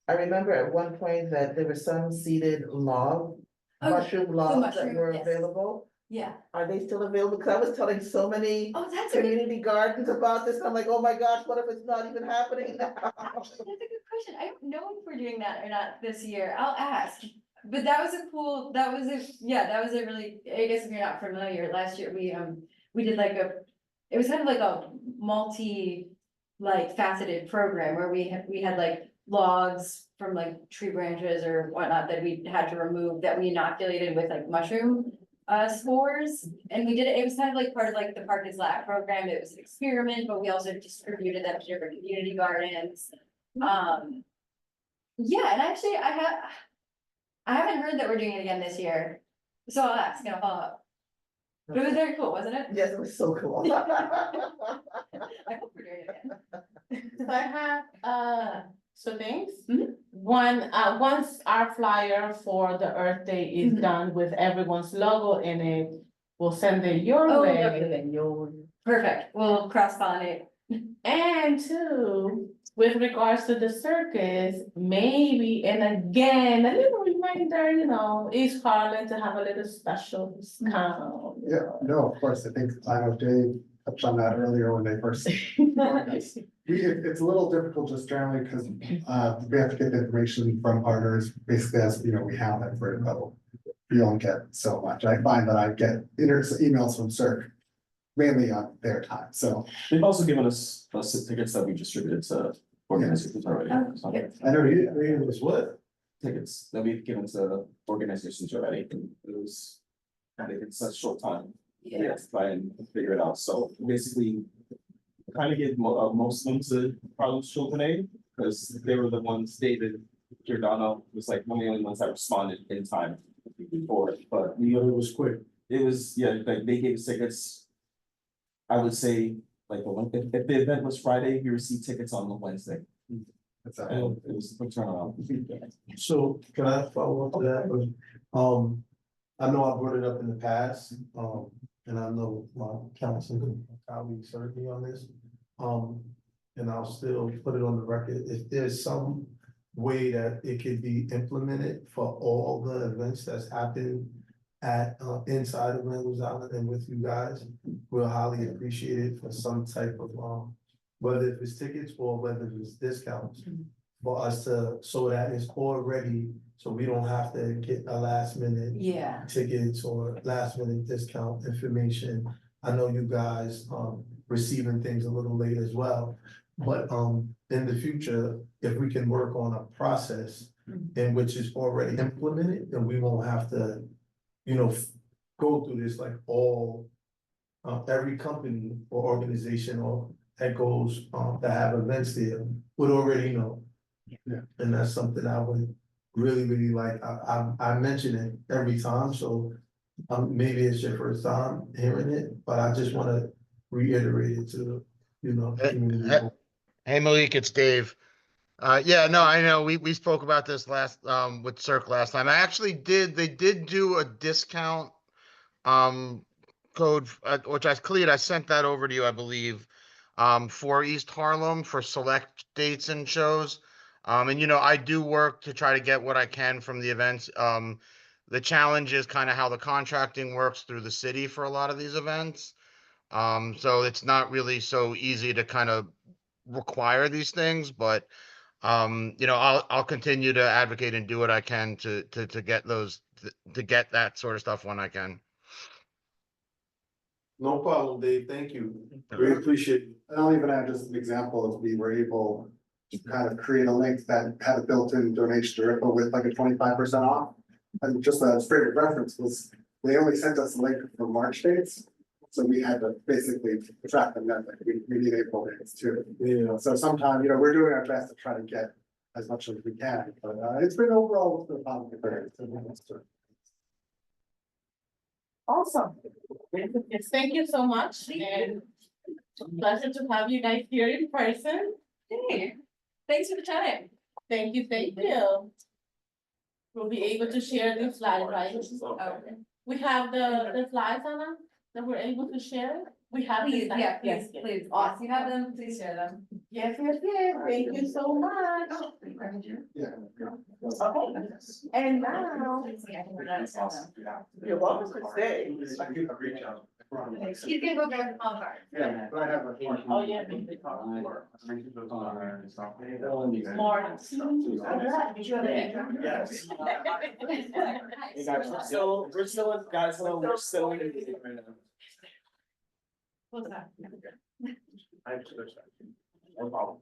I remember at one point that there were some seeded mushroom logs that were available. Yeah. Are they still available? Because I was telling so many that's community gardens about this. I'm like, oh my gosh, what if it's not even happening now? That's a good question. I don't know if we're doing that or not this year. I'll ask. But that was a really, I guess if you're not familiar, last year we did it was kind of like a faceted program where we had like logs from like tree branches or whatnot that we had to remove, that we inoculated with like mushroom spores. And we did it was kind of like part of like the Park is Lab program. It was an experiment, but we also distributed them to different community gardens. Yeah, and actually I haven't heard that we're doing it again this year. So I'll ask, I'll follow up. But it was very cool, wasn't it? Yes, it was so cool. I hope we're doing it again. So I have, two things. Mhm. One, once our flyer for the Earth Day is Mhm. done with everyone's logo in it, we'll send it your Oh, way. lovely. Perfect, we'll cross pollinate. And two, with regards to the circus, maybe, and again, a little reminder, East Harlem to have a little special discount. Yeah, no, of course, I know Dave touched on that earlier when they first joined us. It's a little difficult just generally because, we have to get the information from partners, basically as, we have that for a level. We don't get so much. I find that I get emails from CERC mainly on their time, so. They've also given us tickets that we distributed to organizations already. So, I know it was what? tickets that we've given to organizations already. It was, and it's such a short time. We have to try and figure it out. So basically, kind of gave most of them to Harlem's Children Aid, because they were the ones, David Giordano was like one of the only ones that responded in time before it, but It was quick. it was, yeah, like they gave us tickets. I would say, like, if the event was Friday, we received tickets on the Wednesday. And it was a quick turnaround. So can I follow up to that? I know I brought it up in the past, and I know my council and colleagues heard me on this. And I'll still put it on the record, if there's some way that it could be implemented for all the events that's happened at, inside of Randall's Island and with you guys, we'll highly appreciate it for some type of, whether it's tickets or whether it's discounts. For us to, so that it's already, so we don't have to get a last minute Yeah. tickets or last minute discount information. I know you guys, receiving things a little late as well. But, in the future, if we can work on a process in which is already implemented, then we won't have to, go through this like all, every company or organization or that goes, that have events there would already know. Yeah, and that's something I would really, really like. I mention it every time, so maybe it's your first time hearing it, but I just wanna reiterate it to, community. Hey Malik, it's Dave. Yeah, no, I know, we spoke about this last, with Cirque last time. They did do a discount, code, which I sent that over to you, I believe, for East Harlem for select dates and shows. And I do work to try to get what I can from the events. The challenge is kind of how the contracting works through the city for a lot of these events. So it's not really so easy to kind of require these things, but I'll continue to advocate and do what I can to get to get that sort of stuff when I can. No problem, Dave, thank you. We appreciate it. I'll even add just an example, if we were able to kind of create a link that had a built-in donation to Ripple with like a 25% off. And just a straight reference was, they only sent us a link for March dates. So we had to basically track them down, like we need April dates too. Yeah. So sometime, we're doing our best to try to get as much as we can, but it's been overall a positive experience. Awesome. Yes, thank you so much, and pleasure to have you guys here in person. Hey, thanks for the time. Thank you, thank you. We'll be able to share the slides, right? Okay. We have the slides, Anna, that we're able to share. We have. the Please, slides. yeah, yes, please. Awesome. You have them, please share them. Yes, thank you so much. Yeah. Okay, and now. You're welcome to stay. He's gonna go grab the phone card. Yeah, but I have a. Oh, yeah. More. Did you have an Yes. Hey guys, we're still in the meeting right now. What's that? I have to switch that. No problem.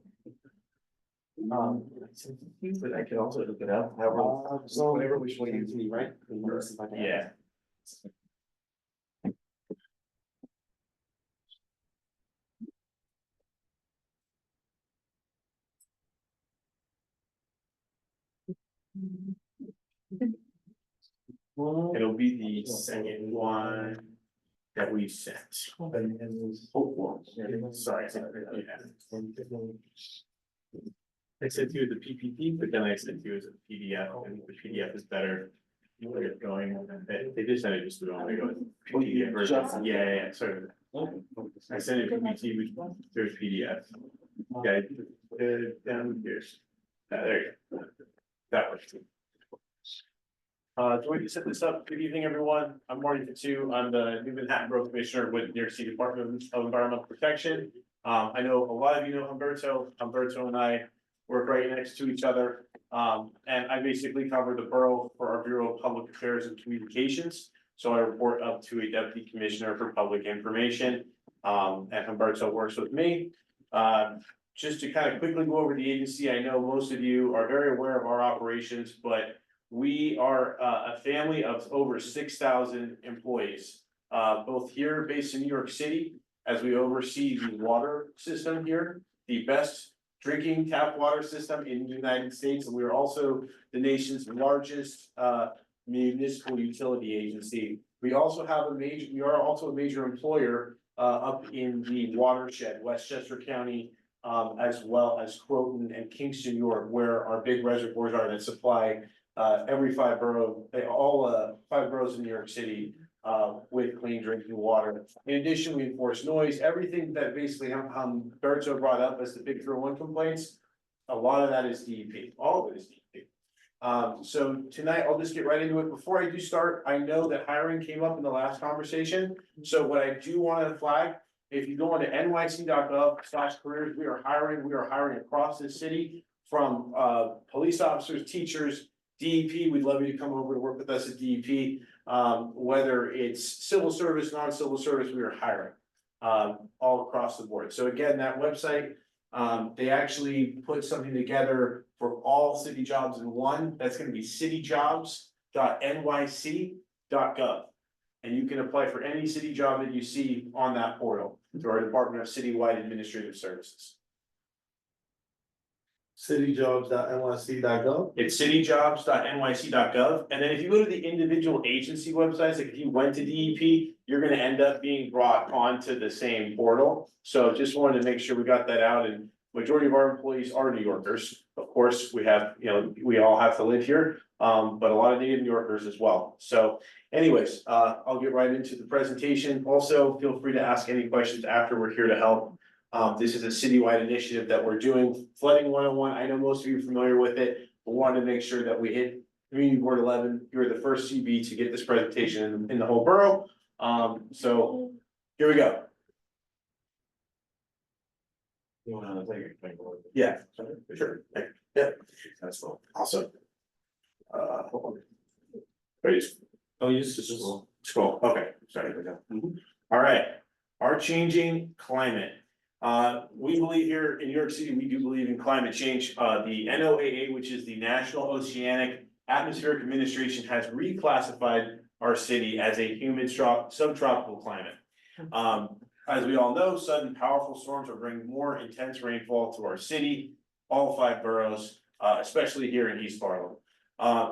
But I can also look it up, however, so whatever we should use me, right? Yeah. It'll be the second one that we sent. Sorry. I sent you the PPT, but then I sent you as a PDF, and the PDF is better. You want to get going, they just sent it just through, I go. PDF version. Yeah, sorry. I sent it PPT, there's PDF. Okay, down here. There you go. That works. So we can set this up. Good evening, everyone. I'm Marty Fitzhugh. I'm the New Manhattan Borough Commissioner with New York City Department of Environmental Protection. I know a lot of you know Humberto. Humberto and I work right next to each other. And I basically cover the borough for our Bureau of Public Affairs and Communications. So I report up to a Deputy Commissioner for Public Information. And Humberto works with me. Just to kind of quickly go over the agency, I know most of you are very aware of our operations, but we are a family of over 6,000 employees, both here based in New York City, as we oversee the water system here, the best drinking tap water system in the United States. And we are also the largest municipal utility agency. We also have we are also a major employer up in the watershed, Westchester County, as well as Croton and Kingston, New York, where our big reservoirs are that supply every five boroughs in New York City with clean drinking water. In addition, we enforce noise, everything that basically Humberto brought up as the big 301 complaints. A lot of that is DEP, all of it is DEP. So tonight I'll just get right into it. Before I do start, I know that hiring came up in the last conversation. So what I do want to flag, if you go on to nyc.gov/careers, we are hiring across the city from police officers, teachers, DEP. We'd love you to come over to work with us at DEP. Whether it's civil service, non-civil service, we are hiring all across the board. So again, that website, they actually put something together for all city jobs in one. That's going to be cityjobs.nyc.gov. And you can apply for any city job that you see on that portal through our Department of Citywide Administrative Services. Cityjobs.nyc.gov. It's cityjobs.nyc.gov. And then if you go to the individual agency websites, like if you went to DEP, you're going to end up being brought onto the same portal. So just wanted to make sure we got that out. And majority of our employees are New Yorkers. Of course, we have, we all have to live here, but a lot of native New Yorkers as well. So anyways, I'll get right into the presentation. Also, feel free to ask any questions after. We're here to help. This is a citywide initiative that we're doing. Flooding 101, I know most of you are familiar with it, but wanted to make sure that we hit Community Board 11. You're the first CB to get this presentation in the whole borough. So here we go. You want to take it? Yeah, sure. Yeah, that's cool. Awesome. Hold on. Ready? Oh, you just scroll. Okay, sorry. All right. Our changing climate. We believe here in New York City, we do believe in climate change. The NOAA, which is the National Oceanic Atmospheric Administration, has reclassified our city as a humid subtropical climate. As we all know, sudden powerful storms are bringing more intense rainfall to our city, all five boroughs, especially here in East Harlem.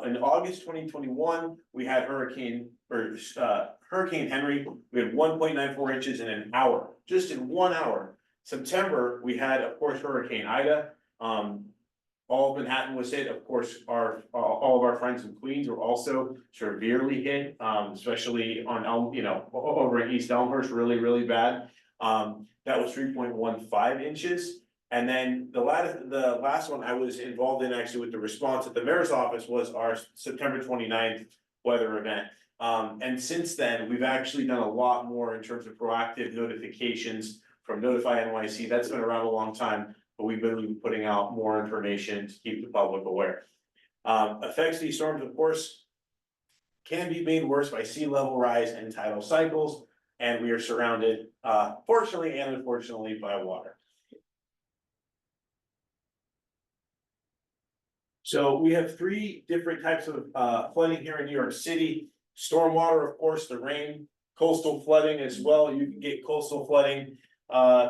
In August 2021, we had Hurricane Henry. We had 1.94 inches in an hour, just in 1 hour. September, we had, of course, Hurricane Ida. All of Manhattan was hit. Of course, all of our friends in Queens were also severely hit, especially on over in East Elmhurst, really, really bad. That was 3.15 inches. And then the last one I was involved in actually with the response at the mayor's office was our September 29th weather event. And since then, we've actually done a lot more in terms of proactive notifications from Notify NYC. That's been around a long time, but we've been putting out more information to keep the public aware. Effects of these storms, of course, can be made worse by sea level rise and tidal cycles, and we are surrounded, fortunately and unfortunately, by water. So we have three different types of flooding here in New York City. Stormwater, of course, the rain, coastal flooding as well. You can get coastal flooding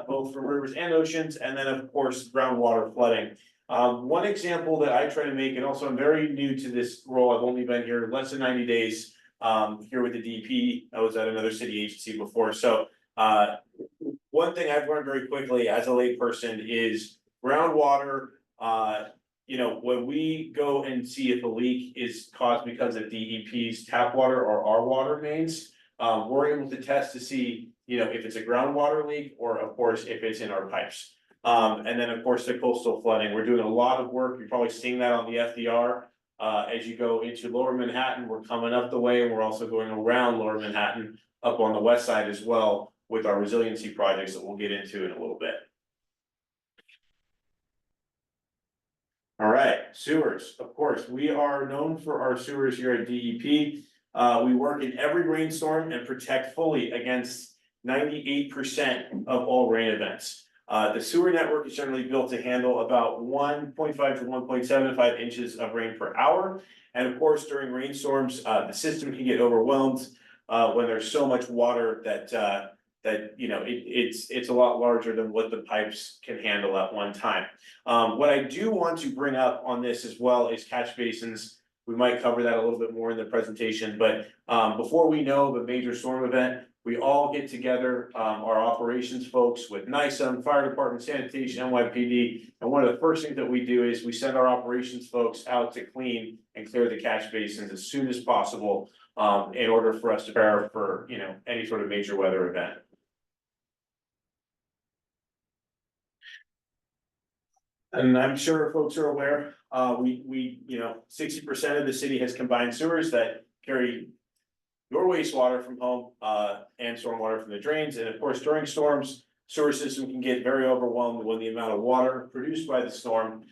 both from rivers and oceans, and then of course groundwater flooding. One example that I try to make, and also I'm very new to this role, I've only been here less than 90 days, here with the DP. I was at another city agency before, so one thing I've learned very quickly as a layperson is groundwater. You know, when we go and see if a leak is caused because of DEP's tap water or our water mains, we're able to test to see, you know, if it's a groundwater leak or of course, if it's in our pipes. And then of course, the coastal flooding, we're doing a lot of work. You're probably seeing that on the FDR. As you go into Lower Manhattan, we're coming up the way and we're also going around Lower Manhattan up on the west side as well with our resiliency projects that we'll get into in a little bit. All right, sewers, of course, we are known for our sewers here at DEP. We work in every rainstorm and protect fully against 98% of all rain events. The sewer network is generally built to handle about 1.5 to 1.75 inches of rain per hour. And of course, during rainstorms, the system can get overwhelmed when there's so much water that you know it's a lot larger than what the pipes can handle at one time. What I do want to bring up on this as well is catch basins. We might cover that a little bit more in the presentation, but before we know of a major storm event, we all get together, our operations folks with NISM, fire department, sanitation, NYPD, and one of the first things that we do is we send our operations folks out to clean and clear the catch basins as soon as possible, in order for us to prepare for, you know, any sort of major weather event. And I'm sure folks are aware, you know, 60% of the city has combined sewers that carry your wastewater from home, and stormwater from the drains. And of course, during storms, sewer system can get very overwhelmed when the amount of water produced by the storm,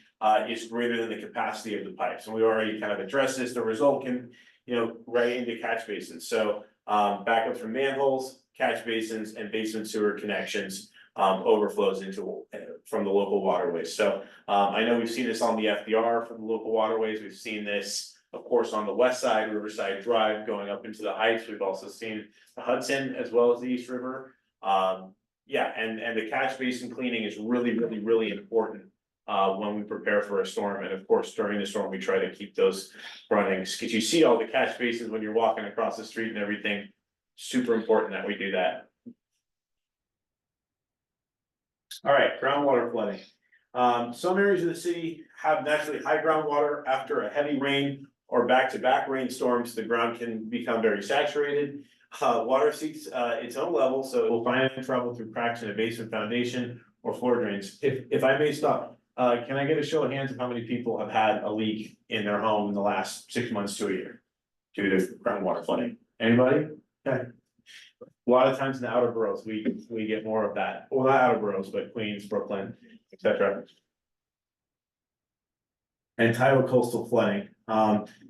is greater than the capacity of the pipes. And we already kind of addressed this. The result can, you know, right into catch basins. So, backups from manholes, catch basins, and basement sewer connections, overflows into from the local waterways. So I know we've seen this on the FDR from the local waterways. We've seen this, of course, on the west side, Riverside Drive going up into the heights. We've also seen the Hudson as well as the East River. Yeah, and the catch basin cleaning is really important when we prepare for a storm. And of course, during the storm, we try to keep those running. Because you see all the catch basins when you're walking across the street and everything. Super important that we do that. All right, groundwater flooding. Some areas of the city have naturally high groundwater after a heavy rain or back-to-back rainstorms. The ground can become very saturated. Water seeks its own level, so it will find trouble through cracks in a basement foundation or floor drains. If I may stop, can I get a show of hands of how many people have had a leak in their home in the last 6 months to a year due to groundwater flooding? Anybody? Okay. A lot of times in the outer boroughs, we get more of that. Well, not outer boroughs, but Queens, Brooklyn, etc. And tidal coastal flooding.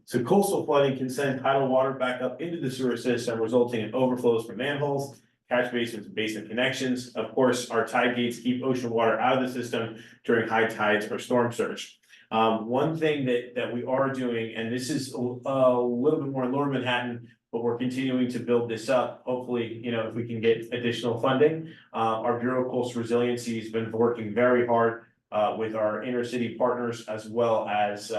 So coastal flooding can send tidal water back up into the sewer system, resulting in overflows from manholes, catch basins, and basin connections. Of course, our tide gates keep ocean water out of the system during high tides or storm surge. One thing that we are doing, and this is a little bit more in Lower Manhattan, but we're continuing to build this up. Hopefully, you know, if we can get additional funding. Our Bureau of Coastal Resiliency has been working very hard with our inner city partners as well as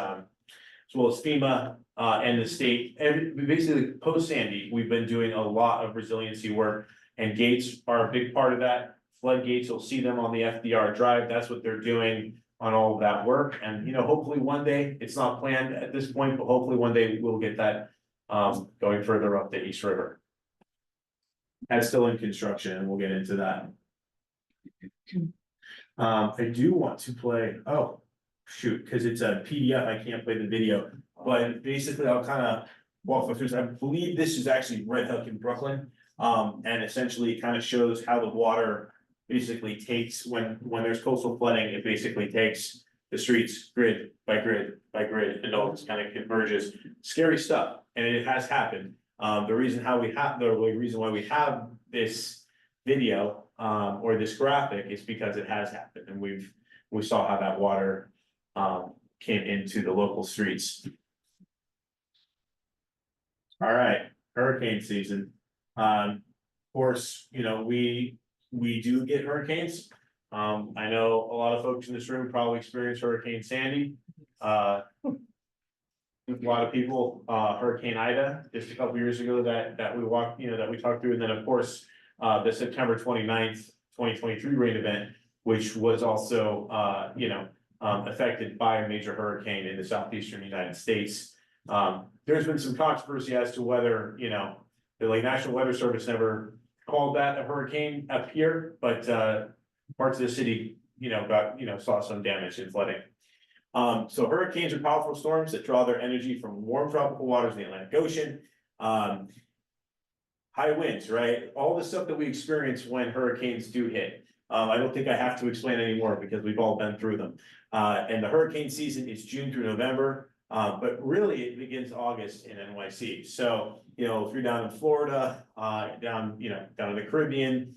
FEMA and the state. Basically, post Sandy, we've been doing a lot of resiliency work, and gates are a big part of that. Floodgates, you'll see them on the FDR Drive. That's what they're doing on all of that work. And you know, hopefully one day, it's not planned at this point, but hopefully one day we'll get that going further up the East River. That's still in construction, and we'll get into that. I do want to play, oh, shoot, because it's a PDF, I can't play the video, but basically I'll kind of walk through. I believe this is actually Red Hook in Brooklyn, and essentially it kind of shows how the water basically takes, when there's coastal flooding, it basically takes the streets grid by grid by grid, and all this kind of converges. Scary stuff, and it has happened. The reason why we have this video or this graphic is because it has happened, and we saw how that water came into the local streets. All right, hurricane season. Of course, you know, we do get hurricanes. I know a lot of folks in this room probably experienced Hurricane Sandy. with a lot of people, Hurricane Ida, just a couple years ago that we walked, that we talked through, and then of course, the September 29th, 2023 rain event, which was also, affected by a major hurricane in the southeastern United States. There's been some controversy as to whether, the National Weather Service never called that a hurricane up here, but parts of the city, saw some damage and flooding. So hurricanes are powerful storms that draw their energy from warm tropical waters in the Atlantic Ocean. High winds, right? All the stuff that we experience when hurricanes do hit. I don't think I have to explain anymore because we've all been through them. And the hurricane season is June through November, but really it begins August in NYC. So, if you're down in Florida, down in the Caribbean,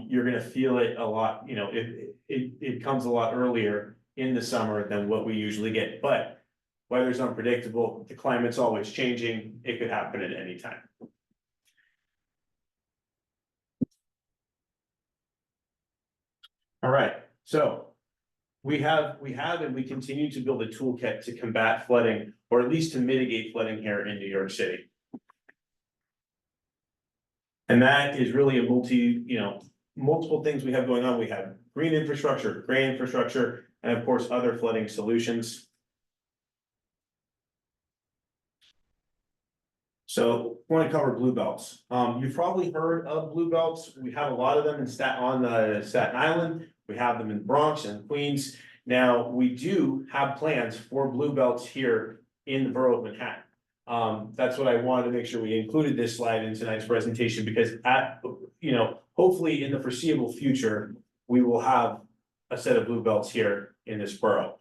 you're gonna feel it a lot, it comes a lot earlier in the summer than what we usually get, but weather's unpredictable, the climate's always changing, it could happen at any time. All right, so we have and we continue to build a toolkit to combat flooding, or at least to mitigate flooding here in New York City. And that is really a multiple things we have going on. We have green infrastructure, gray infrastructure, and of course, other flooding solutions. So I want to cover blue belts. You've probably heard of blue belts. We have a lot of them in Staten Island. We have them in Bronx and Queens. Now, we do have plans for blue belts here in the borough of Manhattan. That's what I wanted to make sure we included this slide in tonight's presentation, because hopefully in the foreseeable future, we will have a set of blue belts here in this borough.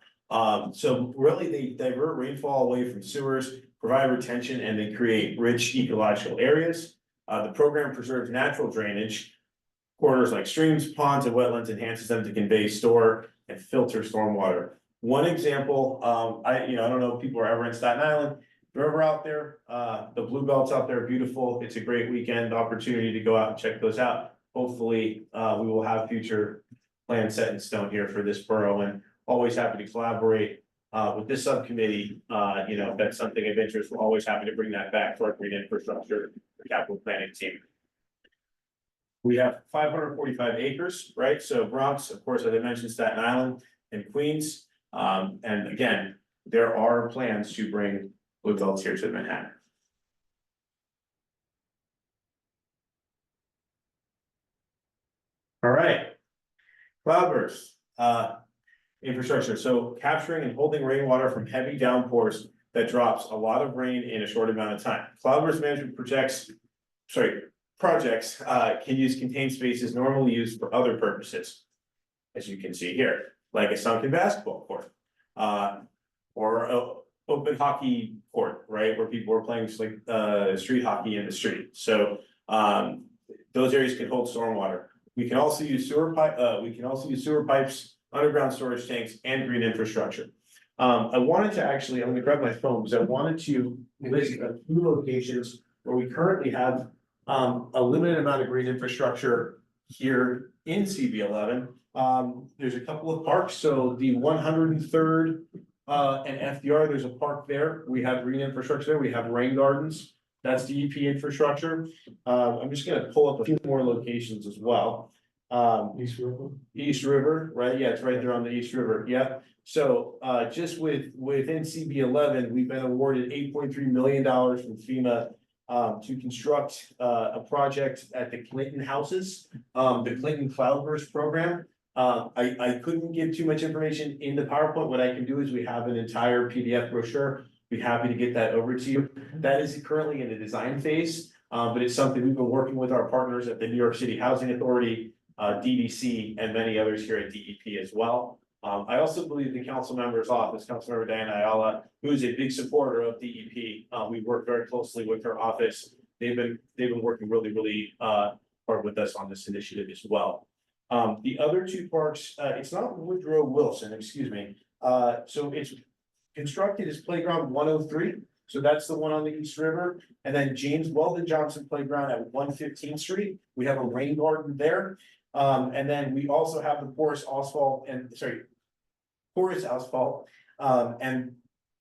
So really they divert rainfall away from sewers, provide retention, and they create rich ecological areas. The program preserves natural drainage. Corridors like streams, ponds, and wetlands enhances them to convey, store, and filter stormwater. One example, I don't know if people are ever in Staten Island. If you're ever out there, the blue belts out there are beautiful. It's a great weekend opportunity to go out and check those out. Hopefully, we will have future plans set in stone here for this borough, and always happy to collaborate with this subcommittee. If that's something of interest, we're always happy to bring that back to our green infrastructure capital planning team. We have 545 acres, right? So Bronx, of course, as I mentioned, Staten Island and Queens. And again, there are plans to bring blue belts here to Manhattan. All right, cloudburst infrastructure. So capturing and holding rainwater from heavy downpours that drops a lot of rain in a short amount of time. Cloudburst management projects can use contained spaces normally used for other purposes, as you can see here, like a sunken basketball court, or an open hockey court, right, where people are playing street hockey in the street. So those areas can hold stormwater. We can also use sewer pipes, underground storage tanks, and green infrastructure. I wanted to actually, I'm going to grab my phone because I wanted to list a few locations where we currently have a limited amount of green infrastructure here in CB11. There's a couple of parks. So the 103rd and FDR, there's a park there. We have green infrastructure there. We have rain gardens. That's DEP infrastructure. I'm just going to pull up a few more locations as well. East River, right? Yeah, it's right there on the East River. Yeah. So just within CB11, we've been awarded $8.3 million from FEMA to construct a project at the Clinton houses, the Clinton Cloudburst program. I couldn't give too much information in the PowerPoint. What I can do is we have an entire PDF brochure. Be happy to get that over to you. That is currently in the design phase, but it's something we've been working with our partners at the New York City Housing Authority, DDC, and many others here at DEP as well. I also believe the council member's office, Councilmember Diana Ayala, who is a big supporter of DEP. We work very closely with her office. They've been working really hard with us on this initiative as well. The other two parks, it's not Woodrow Wilson, excuse me. So it's constructed as Playground 103. So that's the one on the East River. And then James Weldon Johnson Playground at 115th Street. We have a rain garden there. And then we also have the porous asphalt and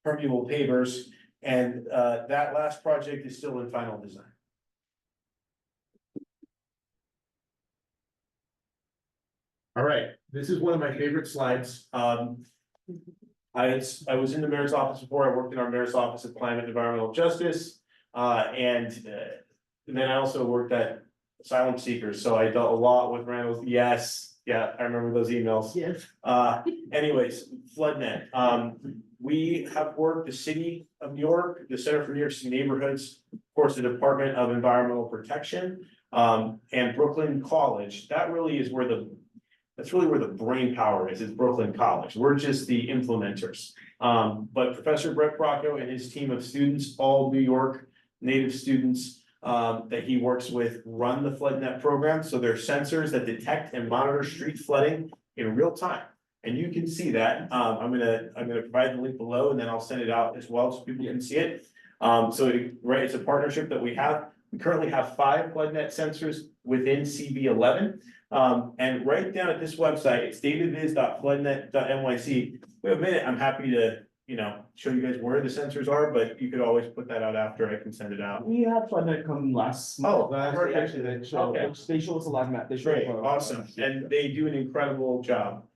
permeable pavers And that last project is still in final design. All right, this is one of my favorite slides. I was in the mayor's office before. I worked in our mayor's office of climate and environmental justice. And then I also worked at Asylum Seekers, so I dealt a lot with Randall's. Yes, yeah, I remember those emails. Yes. Anyways, FloodNet. We have worked the city of New York, the Center for New York City Neighborhoods, of course, the Department of Environmental Protection, and Brooklyn College. That's really where the brain power is Brooklyn College. We're just the implementers. But Professor Brett Bracco and his team of students, all New York native students, that he works with, run the FloodNet program. So they're sensors that detect and monitor street flooding in real time. And you can see that. I'm gonna provide the link below, and then I'll send it out as well so people can see it. It's a partnership that we have. We currently have 5 FloodNet sensors within CB11. And right down at this website, it's dataviz.floodnet.nyc. We have a minute. I'm happy to, show you guys where the sensors are, but you could always put that out after. I can send it out. We had FloodNet come last. Perfect. Actually, they show us a live map. They show. Great, awesome, and they do an incredible job.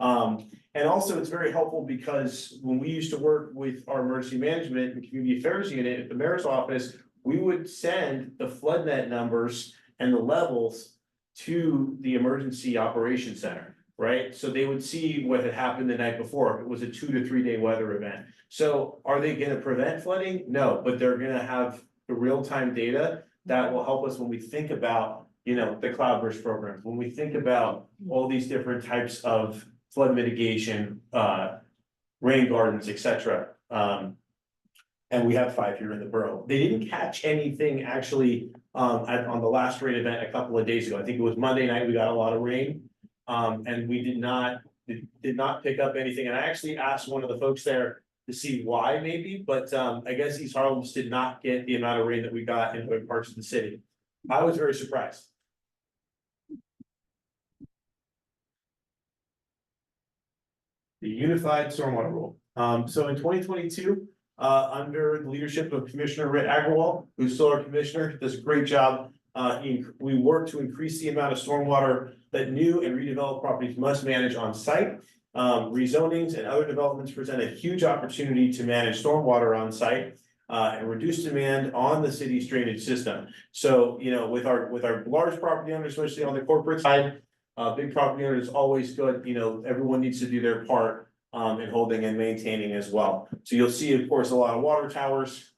And also it's very helpful because when we used to work with our emergency management and community affairs unit at the mayor's office, we would send the FloodNet numbers and the levels to the emergency operations center, right? So they would see what had happened the night before. It was a 2 to 3 day weather event. So are they gonna prevent flooding? No, but they're gonna have the real-time data that will help us when we think about, the cloudburst programs, when we think about all these different types of flood mitigation, rain gardens, etc. And we have 5 here in the borough. They didn't catch anything actually on the last rain event a couple of days ago. I think it was Monday night, we got a lot of rain. And we did not pick up anything. And I actually asked one of the folks there to see why maybe, but I guess East Harlem just did not get the amount of rain that we got in other parts of the city. I was very surprised. The unified stormwater rule. So in 2022, under the leadership of Commissioner Ritt Agrawal, who's still our commissioner, does a great job. We work to increase the amount of stormwater that new and redeveloped properties must manage on site. Rezonings and other developments present a huge opportunity to manage stormwater on site and reduce demand on the city's drainage system. So, with our large property owners, especially on the corporate side, big property owners, always good, everyone needs to do their part in holding and maintaining as well. So you'll see, of course, a lot of water towers,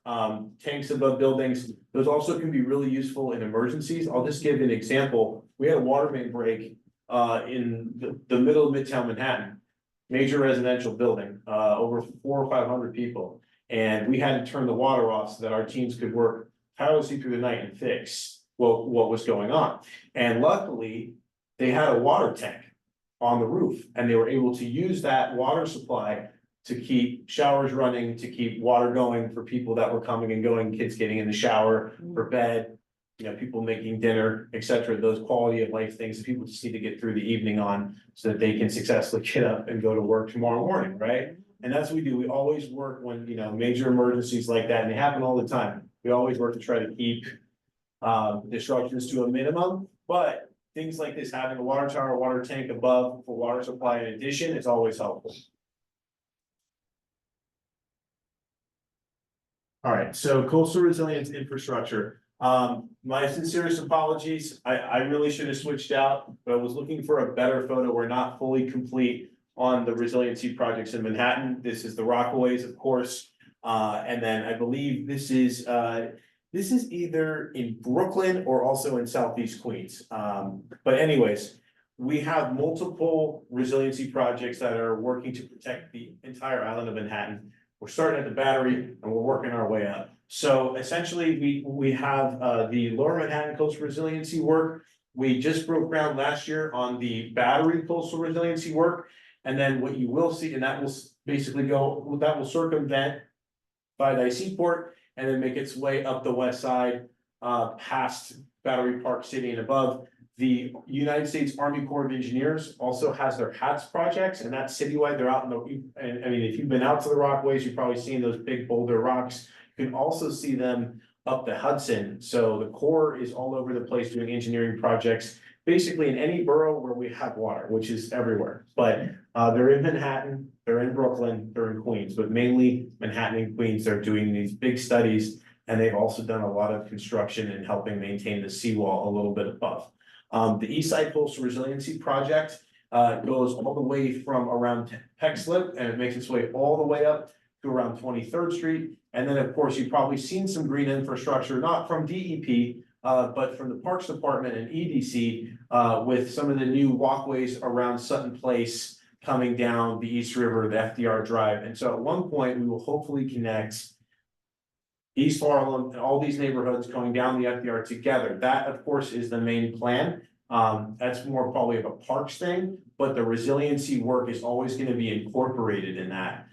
tanks above buildings. Those also can be really useful in emergencies. I'll just give an example. We had a water main break in the middle of Midtown Manhattan, major residential building, over 400 or 500 people. And we had to turn the water off so that our teams could work tirelessly through the night and fix what was going on. And luckily, they had a water tank on the roof, and they were able to use that water supply to keep showers running, to keep water going for people that were coming and going, kids getting in the shower, for bed, people making dinner, etc. Those quality of life things that people just need to get through the evening on so that they can successfully get up and go to work tomorrow morning, right? And that's what we do. We always work when, major emergencies like that, and they happen all the time. We always work to try to keep disruptions to a minimum, but things like this, having a water tower, water tank above for water supply in addition, is always helpful. All right, so coastal resilience infrastructure. My sincerest apologies. I really should have switched out, but I was looking for a better photo. We're not fully complete on the resiliency projects in Manhattan. This is the Rockaways, of course. And then I believe this is either in Brooklyn or also in Southeast Queens. But anyways, we have multiple resiliency projects that are working to protect the entire island of Manhattan. We're starting at the Battery and we're working our way up. So essentially, we have the Lower Manhattan Coastal Resiliency work. We just broke ground last year on the Battery Coastal Resiliency work. And then what you will see, and that will basically that will circumvent Five Seaport and then make its way up the west side, past Battery Park City and above The United States Army Corps of Engineers also has their HATS projects, and that's citywide. They're out in the, and I mean, if you've been out to the Rockaways, you've probably seen those big boulder rocks. You can also see them up the Hudson. So the Corps is all over the place doing engineering projects, basically in any borough where we have water, which is everywhere. But they're in Manhattan, they're in Brooklyn, they're in Queens, but mainly Manhattan and Queens. They're doing these big studies, and they've also done a lot of construction and helping maintain the seawall a little bit above. The East Side Coastal Resiliency Project goes all the way from around Peck Slip, and it makes its way all the way up to around 23rd Street. And then, of course, you've probably seen some green infrastructure, not from DEP, but from the Parks Department and EDC, with some of the new walkways around Sutton Place coming down the East River, the FDR Drive. And so at one point, we will hopefully connect East Harlem and all these neighborhoods going down the FDR together. That, of course, is the main plan. That's more probably of a parks thing, but the resiliency work is always going to be incorporated in that,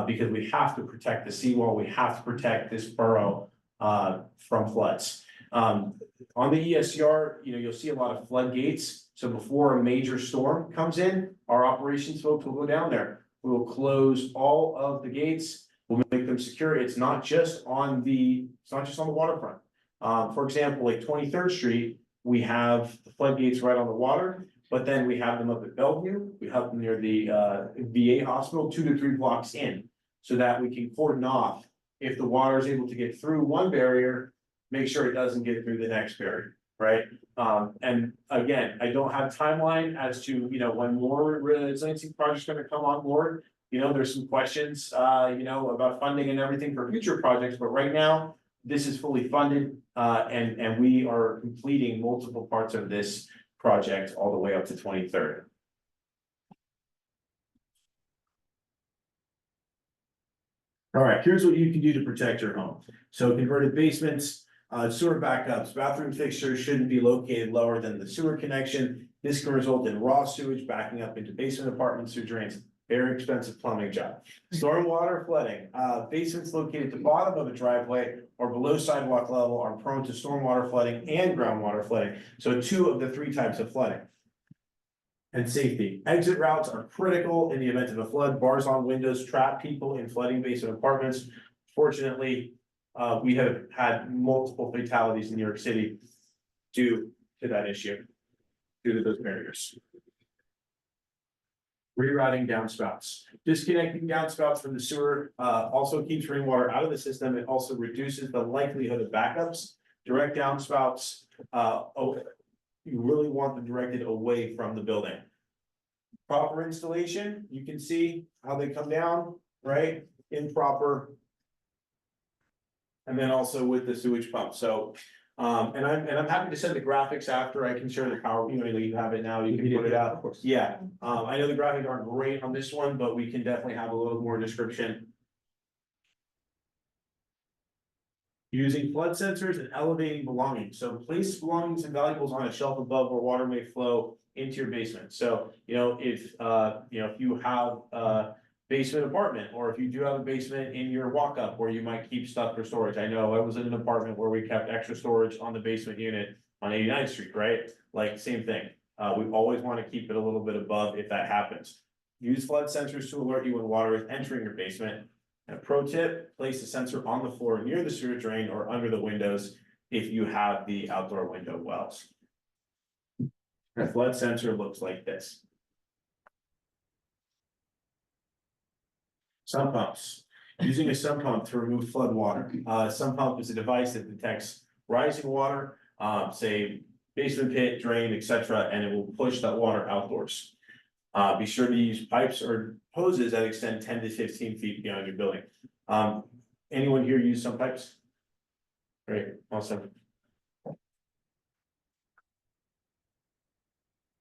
because we have to protect the seawall. We have to protect this borough from floods. On the ESCR, you'll see a lot of floodgates. So before a major storm comes in, our operations folks will go down there. We will close all of the gates. We'll make them secure. It's not just on the waterfront. For example, like 23rd Street, we have the floodgates right on the water, but then we have them up at Bellevue. We have them near the VA hospital, 2 to 3 blocks in, so that we can cordon off. If the water is able to get through one barrier, make sure it doesn't get through the next barrier, right? And again, I don't have timeline as to, when more resiliency projects are gonna come on board. There's some questions, about funding and everything for future projects, but right now, this is fully funded, and we are completing multiple parts of this project all the way up to 23rd. All right, here's what you can do to protect your home. So converted basements, sewer backups, bathroom fixtures shouldn't be located lower than the sewer connection. This can result in raw sewage backing up into basement apartments or drains. Very expensive plumbing job. Stormwater flooding, basements located at the bottom of a driveway or below sidewalk level are prone to stormwater flooding and groundwater flooding. So 2 of the 3 types of flooding. And safety. Exit routes are critical in the event of a flood. Bars on windows trap people in flooding basement apartments. Fortunately, we have had multiple fatalities in New York City due to that issue, due to those barriers. Rerouting downspouts. Disconnecting downspouts from the sewer also keeps rainwater out of the system. It also reduces the likelihood of backups. Direct downspouts, you really want them directed away from the building. Proper installation, you can see how they come down, right? Improper. And then also with the sewage pump. So, and I'm happy to send the graphics after. I can share the power, you have it now, you can put it out. Of course. Yeah, I know the graphics aren't great on this one, but we can definitely have a little more description. Using flood sensors and elevating belongings. So place belongings and valuables on a shelf above where water may flow into your basement. So, if you have a basement apartment, or if you do have a basement in your walk-up where you might keep stuff for storage. I know I was in an apartment where we kept extra storage on the basement unit on 89th Street, right? Like, same thing. We always want to keep it a little bit above if that happens. Use flood sensors to alert you when water is entering your basement. And a pro tip, place the sensor on the floor near the sewer drain or under the windows if you have the outdoor window wells. A flood sensor looks like this. Sump pumps. Using a sump pump to remove flood water. Sump pump is a device that detects rising water, say basement pit, drain, etc., and it will push that water outdoors. Be sure to use pipes or hoses that extend 10 to 15 feet beyond your building. Anyone here use some pipes? Great, awesome.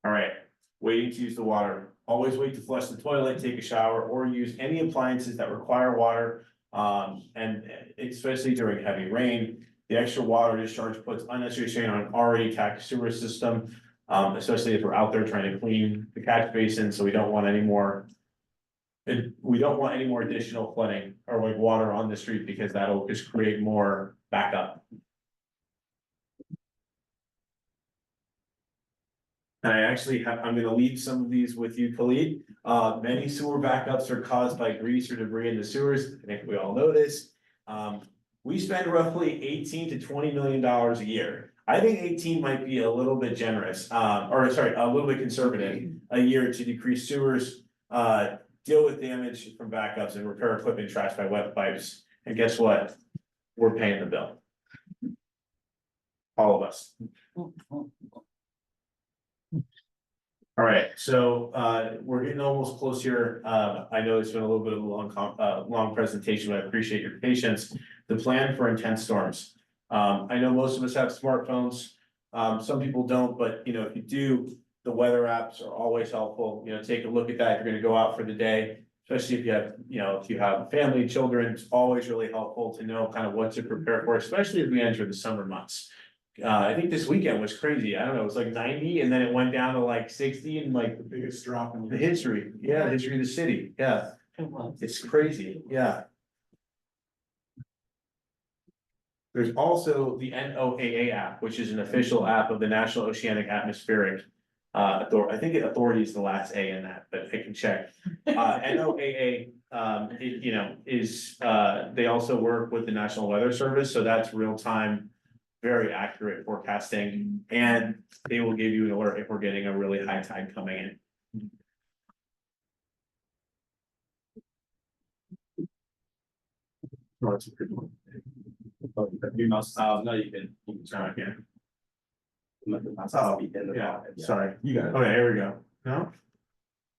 All right, waiting to use the water. Always wait to flush the toilet, take a shower, or use any appliances that require water, and especially during heavy rain. The extra water discharge puts unnecessary strain on an already taxed sewer system. Especially if we're out there trying to clean the catch basin, so we don't want any more. We don't want any more additional flooding or like water on the street, because that'll just create more backup. And I actually have, I'm gonna leave some of these with you, Khalid. Many sewer backups are caused by grease or debris in the sewers. I think we all know this. We spend roughly 18 to $20 million a year. I think 18 might be a little bit generous, or sorry, a little bit conservative a year to decrease sewers, deal with damage from backups and repair equipment trashed by wet pipes. And guess what? We're paying the bill. All of us. All right, so we're getting almost close here. I know it's been a little bit of a long presentation, but I appreciate your patience. The plan for intense storms. I know most of us have smartphones. Some people don't, but you know, if you do, the weather apps are always helpful. You know, take a look at that. You're gonna go out for the day, especially if you have, you know, if you have family, children, it's always really helpful to know kind of what to prepare for, especially as we enter the summer months. I think this weekend was crazy. I don't know, it was like 90 and then it went down to like 60 and like The biggest drop in the history. Yeah, the history of the city. Yeah, it's crazy. Yeah. There's also the NOAA app, which is an official app of the National Oceanic Atmospheric Authority. I think authority is the last A in that, but I can check. NOAA, it, you know, is they also work with the National Weather Service, so that's real time, very accurate forecasting, and they will give you an alert if we're getting a really high tide coming in. Oh, that's a good one. You must, no, you can try again. Yeah, sorry. You got it. Okay, here we go. No?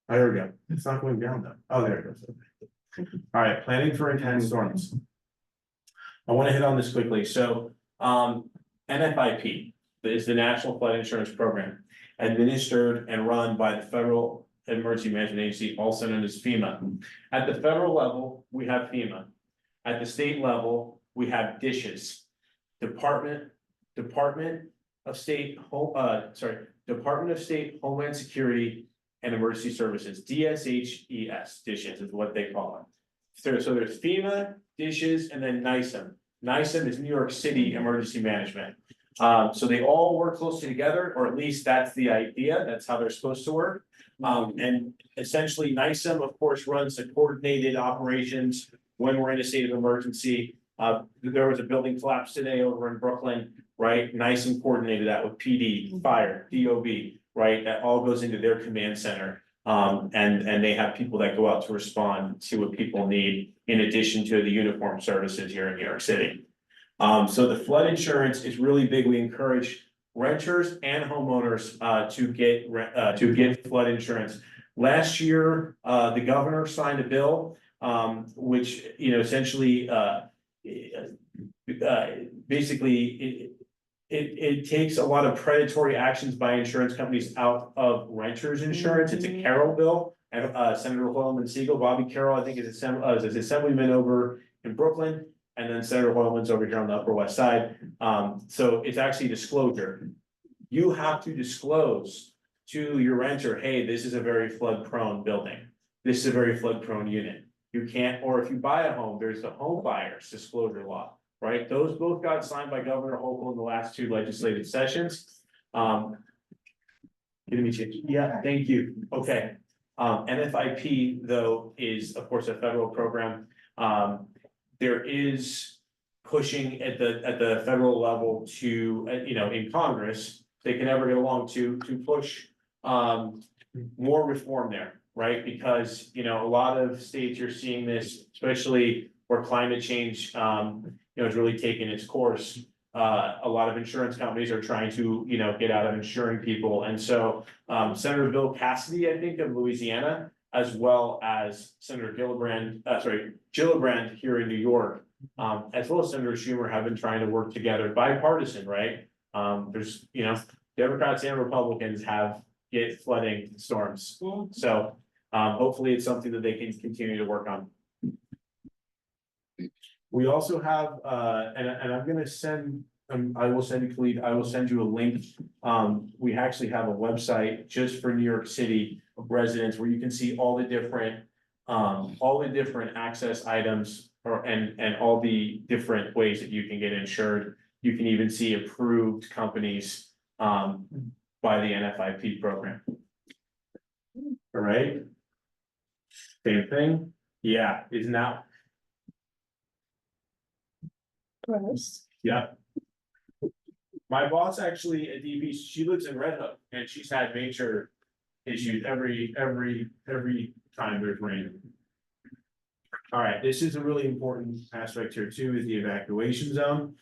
Oh, here we go. It's not going down though. Oh, there it goes. All right, planning for intense storms. I want to hit on this quickly. So, NFIP is the National Flood Insurance Program, administered and run by the Federal Emergency Management Agency, also known as FEMA. At the federal level, we have FEMA. At the state level, we have DISHES, Department of State Homeland Security and Emergency Services, DSHES, DISHES is what they call it. So there's FEMA, DISHES, and then NISM. NISM is New York City Emergency Management. So they all work closely together, or at least that's the idea. That's how they're supposed to work. And essentially NISM, of course, runs the coordinated operations when we're in a state of emergency. There was a building collapse today over in Brooklyn, right? NISM coordinated that with PD, fire, DOB, right? That all goes into their command center. And they have people that go out to respond to what people need, in addition to the uniformed services here in New York City. So the flood insurance is really big. We encourage renters and homeowners to get flood insurance. Last year, the governor signed a bill, which, you know, essentially basically it takes a lot of predatory actions by insurance companies out of renters insurance. It's a Carroll bill, and Senator Hoylman Siegel, Bobby Carroll, I think is assemblyman over in Brooklyn, and then Senator Hoylman's over here on the Upper West Side. So it's actually disclosure. You have to disclose to your renter, hey, this is a very flood prone building. This is a very flood prone unit. You can't, or if you buy a home, there's the home buyers disclosure law, right? Those both got signed by Governor Hochul in the last 2 legislative sessions. Yeah, thank you. Okay. NFIP though is of course a federal program. There is pushing at the federal level to, you know, in Congress, they can never get along to push more reform there. Right, because, you know, a lot of states you're seeing this, especially where climate change, you know, is really taking its course. A lot of insurance companies are trying to, you know, get out of insuring people. And so Senator Bill Cassidy, I think, of Louisiana, as well as Senator Gillibrand here in New York, as well as Senator Schumer, have been trying to work together, bipartisan, right? There's, you know, Democrats and Republicans have get flooding storms. So hopefully it's something that they can continue to work on. We also have, and I'm gonna send, I will send you, Khalid, I will send you a link. We actually have a website just for New York City residents where you can see all the different access items and all the different ways that you can get insured. You can even see approved companies by the NFIP program. All right. Same thing. Yeah, is now. Gross. Yeah. My boss actually at DP, she lives in Red Hook and she's had major issues every time there's rain. All right, this is a really important aspect here too, is the evacuation zone.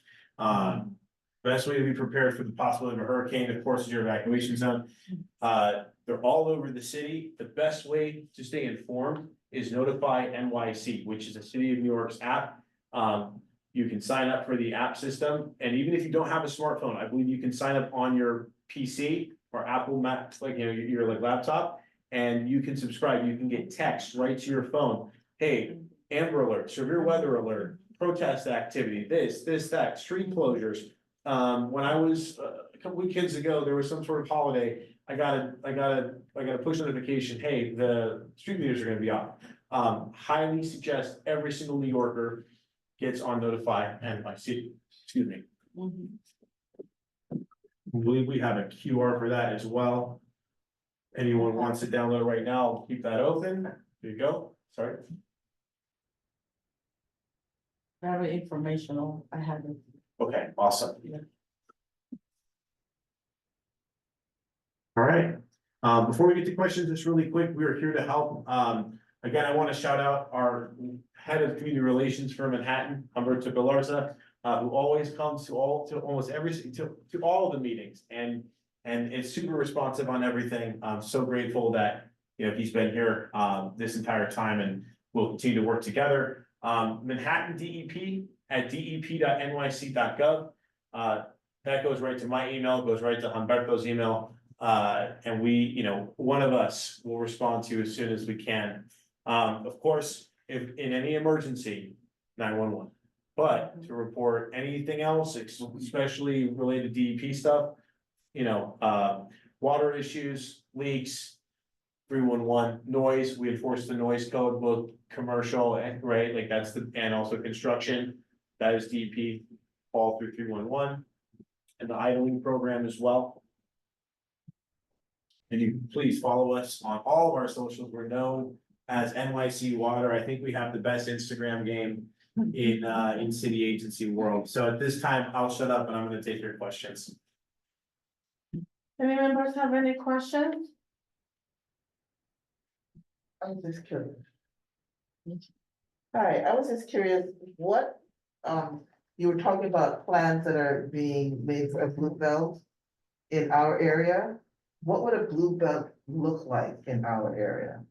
Best way to be prepared for the possibility of a hurricane, of course, is your evacuation zone. They're all over the city. The best way to stay informed is Notify NYC, which is a City of New York's app. You can sign up for the app system, and even if you don't have a smartphone, I believe you can sign up on your PC or Apple Mac, like, you know, your like laptop, and you can subscribe. You can get text right to your phone. Hey, Amber Alert, severe weather alert, protest activity, this, that, street closures. When I was a couple weekends ago, there was some sort of holiday. I got a push notification. Hey, the street meters are going to be off. Highly suggest every single New Yorker gets on Notify NYC. Excuse me. I believe we have a QR for that as well. Anyone wants to download right now, I'll keep that open. There you go. Sorry. Very informational. I have it. Okay, awesome. Yeah. All right, before we get to questions, just really quick, we are here to help. Again, I want to shout out our head of community relations for Manhattan, Humberto Galarza, who always comes to all of the meetings and is super responsive on everything. I'm so grateful that, you know, he's been here this entire time, and we'll continue to work together. Manhattan DEP at dep.nyc.gov. That goes right to my email, goes right to Humberto's email. And we, you know, one of us will respond to you as soon as we can. Of course, if in any emergency, 911. But to report anything else, especially related to DEP stuff, you know, water issues, leaks, 311, noise, we enforce the noise code, both commercial and, right, like that's and also construction. That is DEP, all through 311. And the idling program as well. And you can please follow us on all of our socials. We're known as NYC Water. I think we have the best Instagram game in city agency world. So at this time, I'll shut up and I'm going to take your questions. Any members have any questions? I'm just curious. Hi, I was just curious, what, you were talking about plans that are being made for a blue belt in our area. What would a blue belt look like in our area?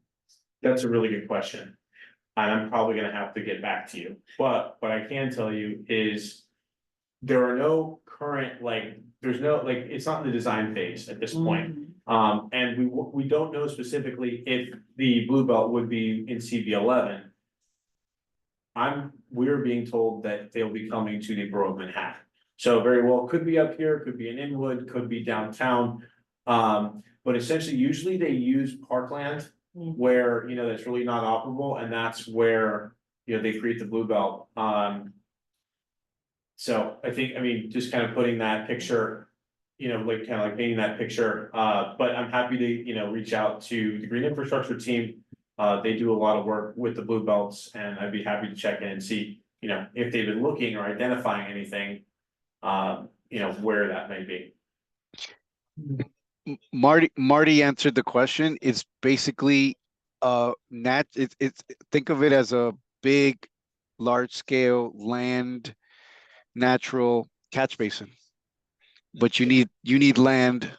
That's a really good question. And I'm probably gonna have to get back to you, but what I can tell you is there are no current, like, there's no, like, it's not in the design phase at this point. And we don't know specifically if the blue belt would be in CB11. We're being told that they'll be coming to the borough of Manhattan. So very well, could be up here, could be in Inwood, could be downtown. But essentially, usually they use parkland where, you know, that's really not operable, and that's where, you know, they create the blue belt. So I think, I mean, just kind of putting that picture, you know, like kind of like painting that picture, but I'm happy to, you know, reach out to the green infrastructure team. They do a lot of work with the blue belts, and I'd be happy to check in and see, you know, if they've been looking or identifying anything, you know, where that may be. Marty answered the question. It's basically it's think of it as a big, large scale land natural catch basin. But you need land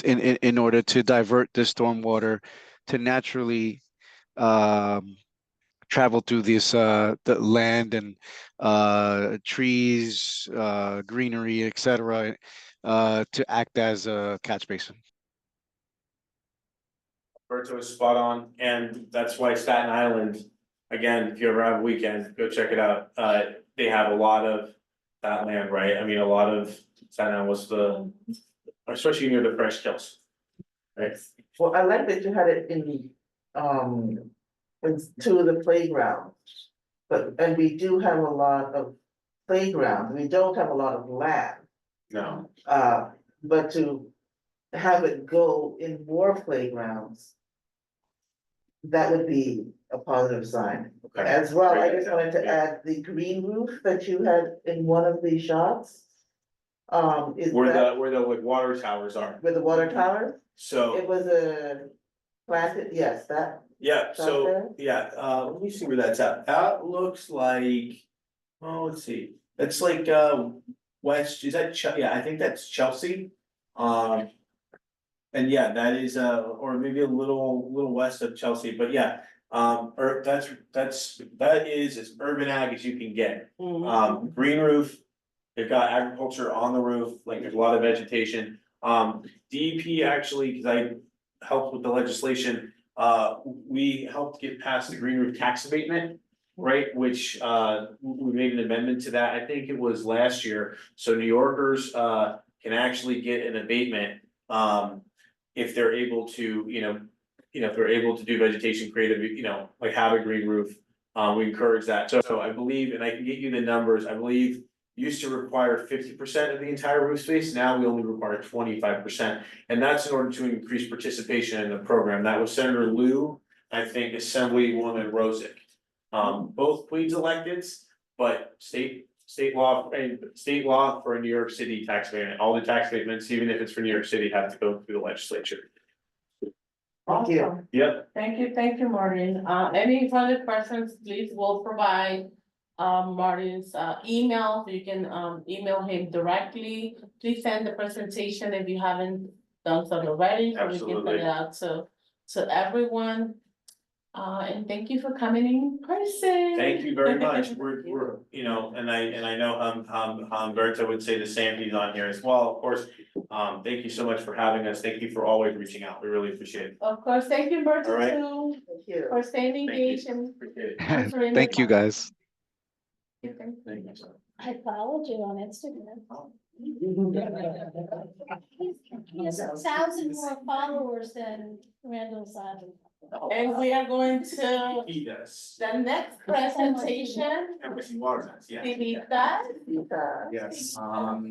in order to divert the stormwater to naturally travel through this the land and trees, greenery, etc. To act as a catch basin. Berto is spot on, and that's why Staten Island, again, if you ever have a weekend, go check it out. They have a lot of that land, right? I mean, a lot of Staten Island was especially near the fresh kills. Right. Well, I like that you had it in to the playground. And we do have a lot of playgrounds. We don't have a lot of land. No. but to have it go in more playgrounds, that would be a positive sign. Okay. As well, I Great. just wanted to add the green roof that you had in one of the shots. Is Where that the like water towers are. where the water tower? So, It was a planted, yes, that, yeah, Out so, there? yeah, let me see where that's at. That looks like, oh, let's see. That's like, west, is that yeah, I think that's Chelsea. And yeah, that is, or maybe a little west of Chelsea, but yeah, or that is as urban ag as you can get. Green roof, they've got agriculture on the roof, like there's a lot of vegetation. DEP actually, because I helped with the legislation, we helped get past the green roof tax abatement. Right, which we made an amendment to that, I think it was last year, so New Yorkers can actually get an abatement. If they're able to, if they're able to do vegetation creative, like have a green roof, we encourage that. So I believe, and I can get you the numbers, I believe used to require 50% of the entire roof space, now we only require 25%. And that's in order to increase participation in the program. That was Senator Liu, I think Assemblywoman Rosick. Both Queens electeds, but state law for a New York City tax abatement, all the tax abatements, even if it's for New York City, have to go through the legislature. thank you. Yep. Thank you, Martin. Any further questions, please, we'll provide Martin's email, so you can email him directly. Please send the presentation if you haven't done so already, so we can send it out to everyone. And thank you for coming in person. Thank you very much. We're, and I know Humberto would say the same, he's on here as well, of course. Thank you so much for having us. Thank you for always reaching out. We really appreciate it. Of course, thank you, Berto, All right. too, Thank you. for staying engaged and answering the Thank you, guys. questions. Thank you. I followed you on Instagram. He has 1,000 more followers than Randall Simon. And we are going to He does. the next presentation. Everything water does, yeah. Sivita. Yes,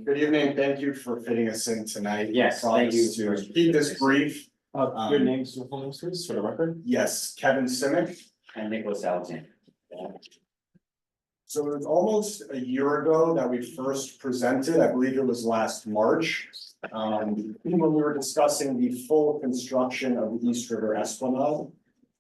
good evening, thank you for fitting us in tonight. Yes, thank you. To keep this brief. Your names, your full names, please, for the record. Yes, Kevin Simic. And Nicholas Alexander. So it was almost a year ago that we first presented, I believe it was last March. When we were discussing the full construction of the East River Esplanade.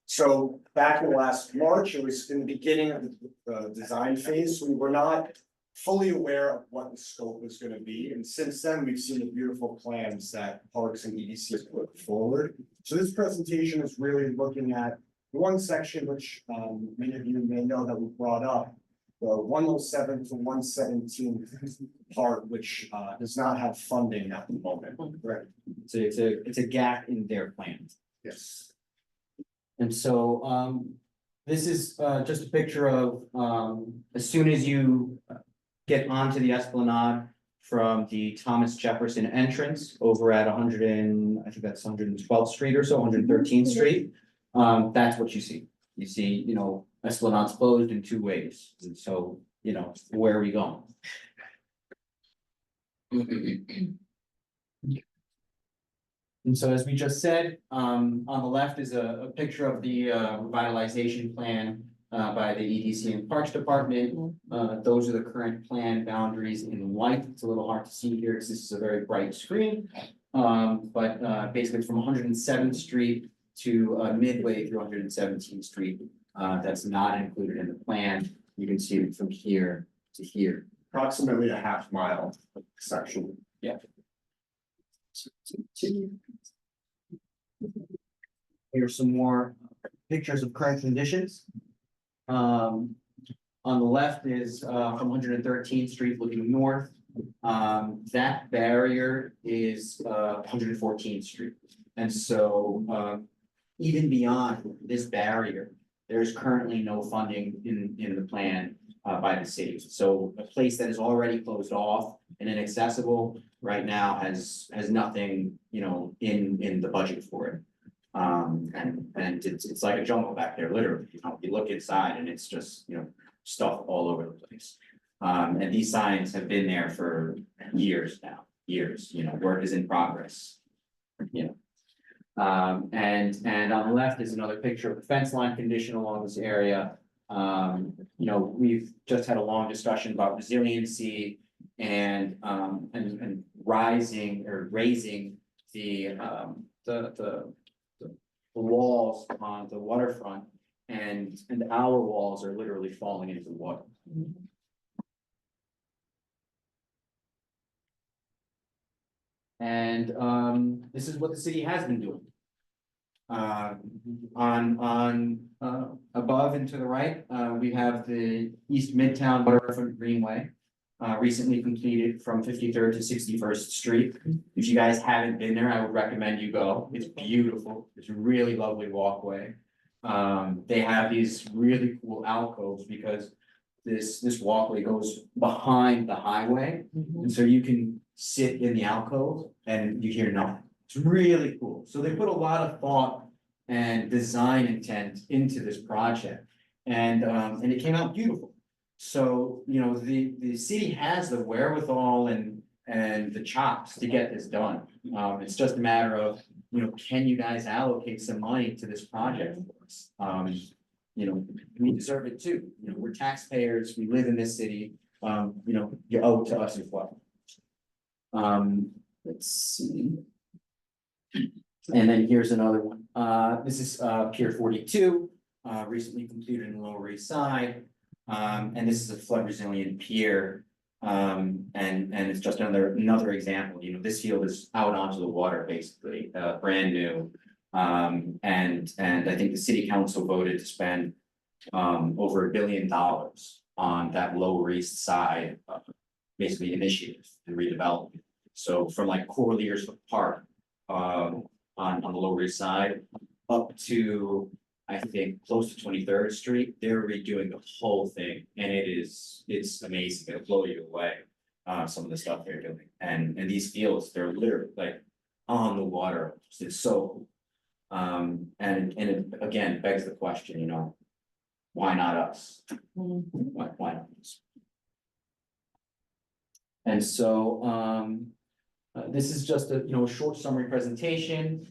So back in last March, it was in the beginning of the design phase, so we were not fully aware of what the scope was gonna be. And since then, we've seen the beautiful plans that Parks and EDC has put forward. So this presentation is really looking at one section, which many of you may know that we brought up, the 107 to 117 part, which does not have funding at the moment. Right. So it's a gap in their plans. Yes. And so this is just a picture of as soon as you get onto the Esplanade from the Thomas Jefferson entrance over at 100 and I think that's 112th Street or so, 113th Street. That's what you see. You see, Esplanade's closed in two ways. And so, where are we going? And so as we just said, on the left is a picture of the revitalization plan by the EDC and Parks Department. Those are the current plan boundaries in white. It's a little hard to see here because this is a very bright screen. But basically from 107th Street to midway through 117th Street, that's not included in the plan. You can see it from here to here. Approximately a half mile section. Yeah. Here's some more pictures of current conditions. On the left is from 113th Street looking north. That barrier is 114th Street. And so even beyond this barrier, there's currently no funding in the plan by the city. So a place that is already closed off and inaccessible right now has nothing, in the budget for it. And it's like a jungle back there, literally. You look inside and it's just, stuff all over the place. And these signs have been there for years now. years, work is in progress. And on the left is another picture of the fence line condition along this area. We've just had a long discussion about resiliency and raising the walls on the waterfront, and our walls are literally falling into the water. And this is what the city has been doing. Above and to the right, we have the East Midtown Waterfront Greenway, recently completed from 53rd to 61st Street. If you guys haven't been there, I would recommend you go. It's beautiful. It's a really lovely walkway. They have these really cool alcoves because this walkway goes behind the highway. And so you can sit in the alcove and you hear nothing. It's really cool. So they put a lot of thought and design intent into this project, and it came out beautiful. So, the city has the wherewithal and the chops to get this done. It's just a matter of, can you guys allocate some money to this project for us? We deserve it too. We're taxpayers, we live in this city, you owe it to us as well. Let's see. And then here's another one. This is Pier 42, recently completed in the Lower East Side. And this is a flood resilient pier. And it's just another example. This field is out onto the water, basically, brand new. And I think the city council voted to spend over $1 billion on that Lower East Side, basically initiative and redevelopment. So from like Corlears Park, on the Lower East Side, up to, I think, close to 23rd Street, they're redoing the whole thing, and it's amazing. It'll blow you away, some of the stuff they're doing. And these fields, they're literally like on the water. It's so cool. And it again begs the question, why not us? Why not us? And so, this is just a short summary presentation,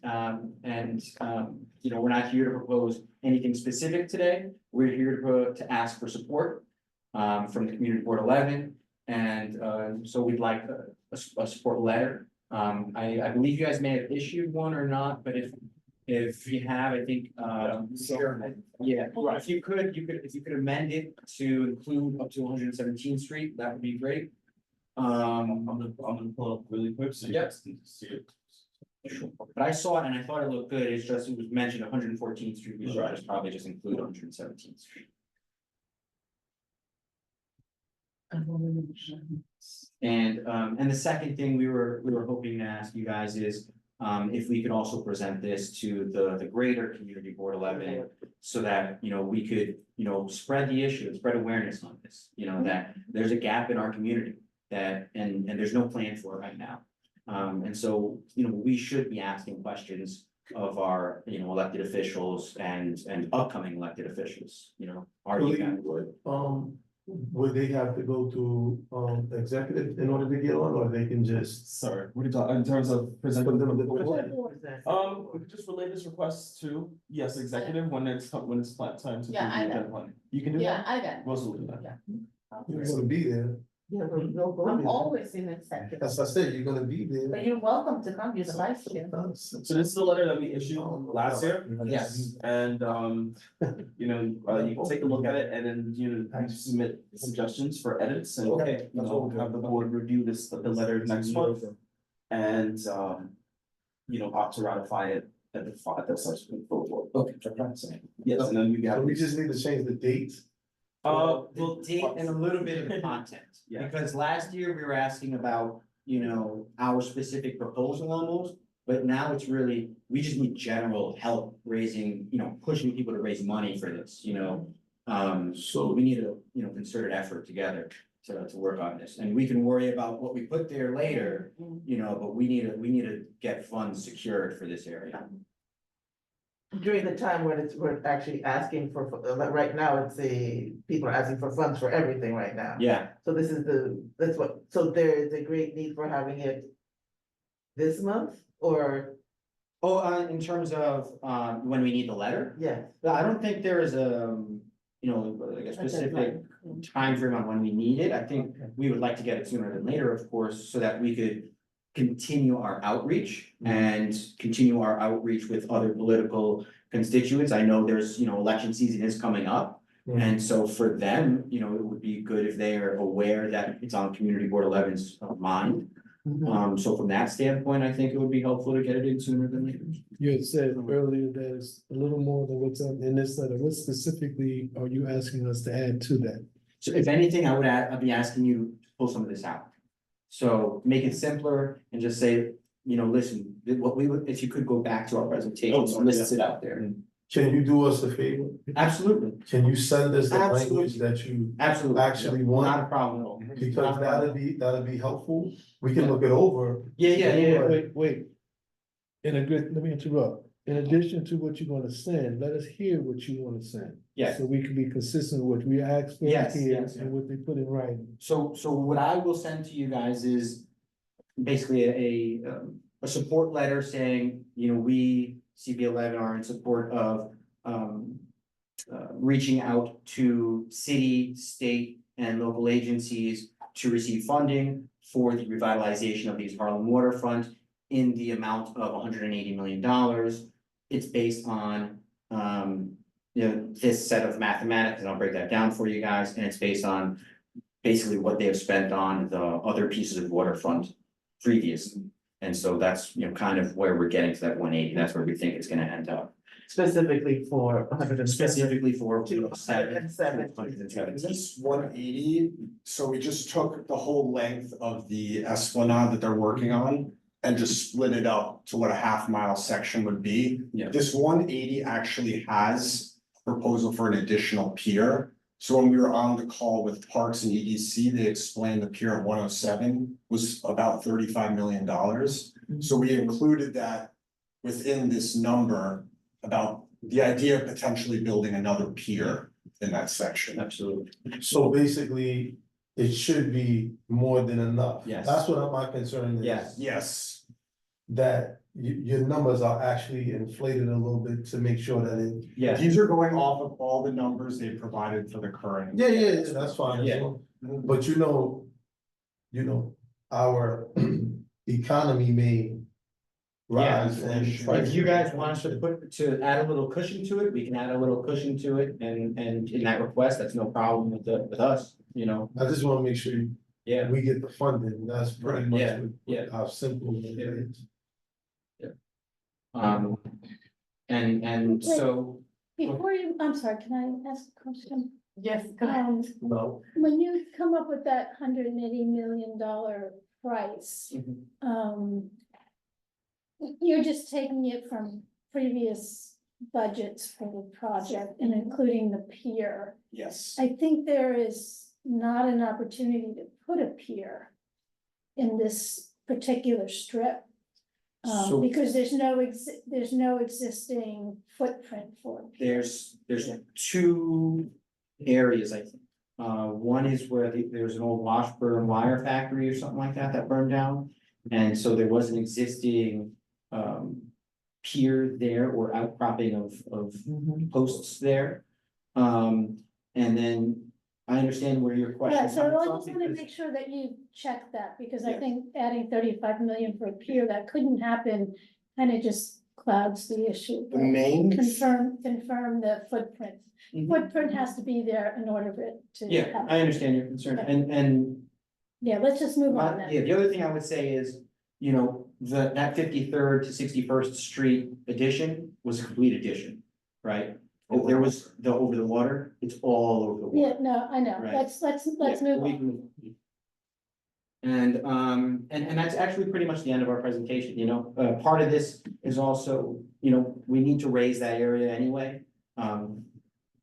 we're not here to propose anything specific today. We're here to ask for support from the Community Board 11, and so we'd like a support letter. I believe you guys may have issued one or not, but if you have, I think yeah, if you could amend it to include up to 117th Street, that would be great. I'm gonna pull up really quick so you guys can see it. Sure. But I saw it and I thought it looked good. It was mentioned 114th Street. We should probably just include 117th Street. And the second thing we were hoping to ask you guys is if we could also present this to the greater Community Board 11, so that we could spread the issue and spread awareness on this. That there's a gap in our community. And there's no plan for it right now. And so, we should be asking questions of our, elected officials and upcoming elected officials, are you guys? Would they have to go to the executive in order to get on, or they can just? Sorry, what are you talking, in terms of presenting? The We could just relay this request to, yes, executive, when it's time to. Yeah, I know. You can do that? Yeah, I got. Most will do that. You're gonna be there. Yeah, I'm always in executive, As I said, you're gonna be there. but you're welcome to come, you're the vice chair. So this is the letter that we issued last year. Yes. And, you can take a look at it and then, you submit suggestions for edits and, Okay. have the board review the letter next month. And, opt to ratify it at the subsequent full board. Okay. Yes, and then So we just need to change the date. The date and a little bit of the content, Yeah. because last year we were asking about, our specific proposal almost. But now it's really, we just need general help raising, pushing people to raise money for this, so we need a, concerted effort together to work on this. And we can worry about what we put there later, but we need to get funds secured for this area. during the time when we're actually asking for, right now, people are asking for funds for everything right now. Yeah, So so there is a great need for having it this month or, Oh, in terms of, when we need the letter? yeah? I don't think there is a, like a specific time frame on when we need it. I think we would like to get it sooner than later, of course, so that we could continue our outreach and continue our outreach with other political constituents. I know there's, election season is coming up. And so for them, it would be good if they are aware that it's on Community Board 11's mind. So from that standpoint, I think it would be helpful to get it in sooner than later. You had said earlier that it's a little more than what's in this letter. What specifically are you asking us to add to that? So if anything, I'd be asking you to pull some of this out. So make it simpler and just say, listen, what we would, if you could go back to our presentation, so lists it out there. Can you do us a favor? Absolutely. Can you send us the Absolutely. language that you Absolutely. actually want? Not a problem at all. Because that'd be helpful. We can look it over. Wait. Let me interrupt. In addition to what you're gonna send, let us hear what you wanna send. Yes. So we can be consistent with what we ask for Yes, here yes. and what they put in writing. So what I will send to you guys is basically a support letter saying, we CB11 are in support of reaching out to city, state, and local agencies to receive funding for the revitalization of these Harlem waterfront in the amount of $180 million. It's based on this set of mathematics, and I'll break that down for you guys, and it's based on basically what they have spent on the other pieces of waterfront previously. And so that's, kind of where we're getting to that 180. That's where we think it's gonna end up. Specifically for Specifically for 270. This 180, so we just took the whole length of the esplanade that they're working on and just split it up to what a half-mile section would be. Yeah. This 180 actually has a proposal for an additional pier. So when we were on the call with Parks and EDC, they explained the pier at 107 was about $35 million. So we included that within this number about the idea of potentially building another pier in that section. Absolutely. So basically, it should be more than enough. Yes. That's what my concern is. Yes. Yes. That your numbers are actually inflated a little bit to make sure that it. Yeah. These are going off of all the numbers they provided for the current. Yeah, that's fine. Yeah. But our economy may rise and. If you guys want us to add a little cushion to it, we can add a little cushion to it, and in that request, that's no problem with us, I just wanna make sure Yeah. we get the funding, that's pretty much Yeah, what- yeah. how simple it is. And so. Before you, I'm sorry, can I ask a question? Yes, go ahead. No. When you come up with that $180 million price, you're just taking it from previous budgets for the project and including the pier. Yes. I think there is not an opportunity to put a pier in this particular strip. So- Because there's no existing footprint for a pier. There's two areas, I think. One is where there's an old Washburn wire factory or something like that burned down. And so there was an existing pier there or outcropping of posts there. And then I understand where your question. Yeah, so I just wanna make sure that you check that, because I Yeah. think adding 35 million for a pier, that couldn't happen, kind of just clouds the issue. The main. Confirm the footprint. Mhm. Footprint has to be there in order for it to Yeah, happen. I understand your concern, and Yeah, let's just move on yeah, then. the other thing I would say is, that 53rd to 61st Street addition was a complete addition, right? There was the over the water, it's all over the water. Yeah, no, I know, Right. let's Yeah, move we on. can- And that's actually pretty much the end of our presentation, part of this is also, we need to raise that area anyway.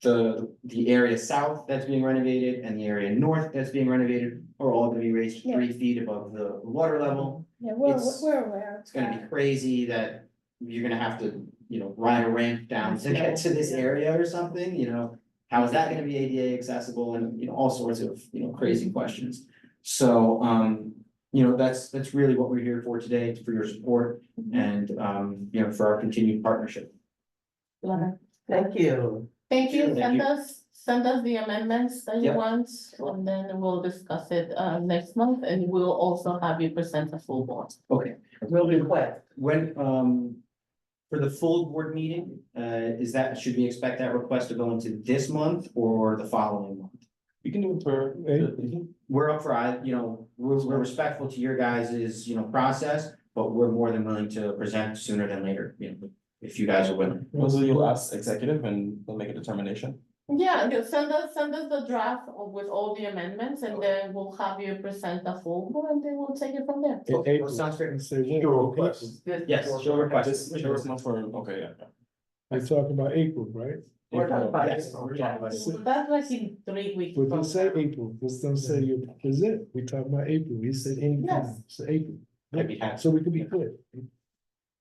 The area south that's being renovated and the area north that's being renovated are all gonna be raised Yeah. 3 feet above the water level. Yeah, we're It's- aware. It's gonna be crazy that you're gonna have to, ride a ramp down to get to this area or something, how is that gonna be ADA accessible and, all sorts of, crazy questions. So, that's really what we're here for today, for your support and, for our continued partnership. Thank you. Thank you, Thank you. send us the amendments that you Yep. want, and then we'll discuss it, next month, and we'll also have you present a full board. Okay. Will be quick. When, for the full board meeting, should we expect that request to go into this month or the following month? We can do it for. We're up for, we're respectful to your guys' process, but we're more than willing to present sooner than later, if you guys are willing. Also, you'll ask executive and we'll make a determination. Yeah, send us the draft with all the amendments, and then we'll have you present the full board, and then we'll take it from there. Sounds great. Sure. Yes, she'll request. This month for, okay, yeah. We're talking about April, right? We're talking about it. Yes, we're talking about it. So that's like in 3 weeks. But from just say now. April, just don't say you present, we talking about April, we said anytime, Yes. so April. I'd be happy. So we could be clear.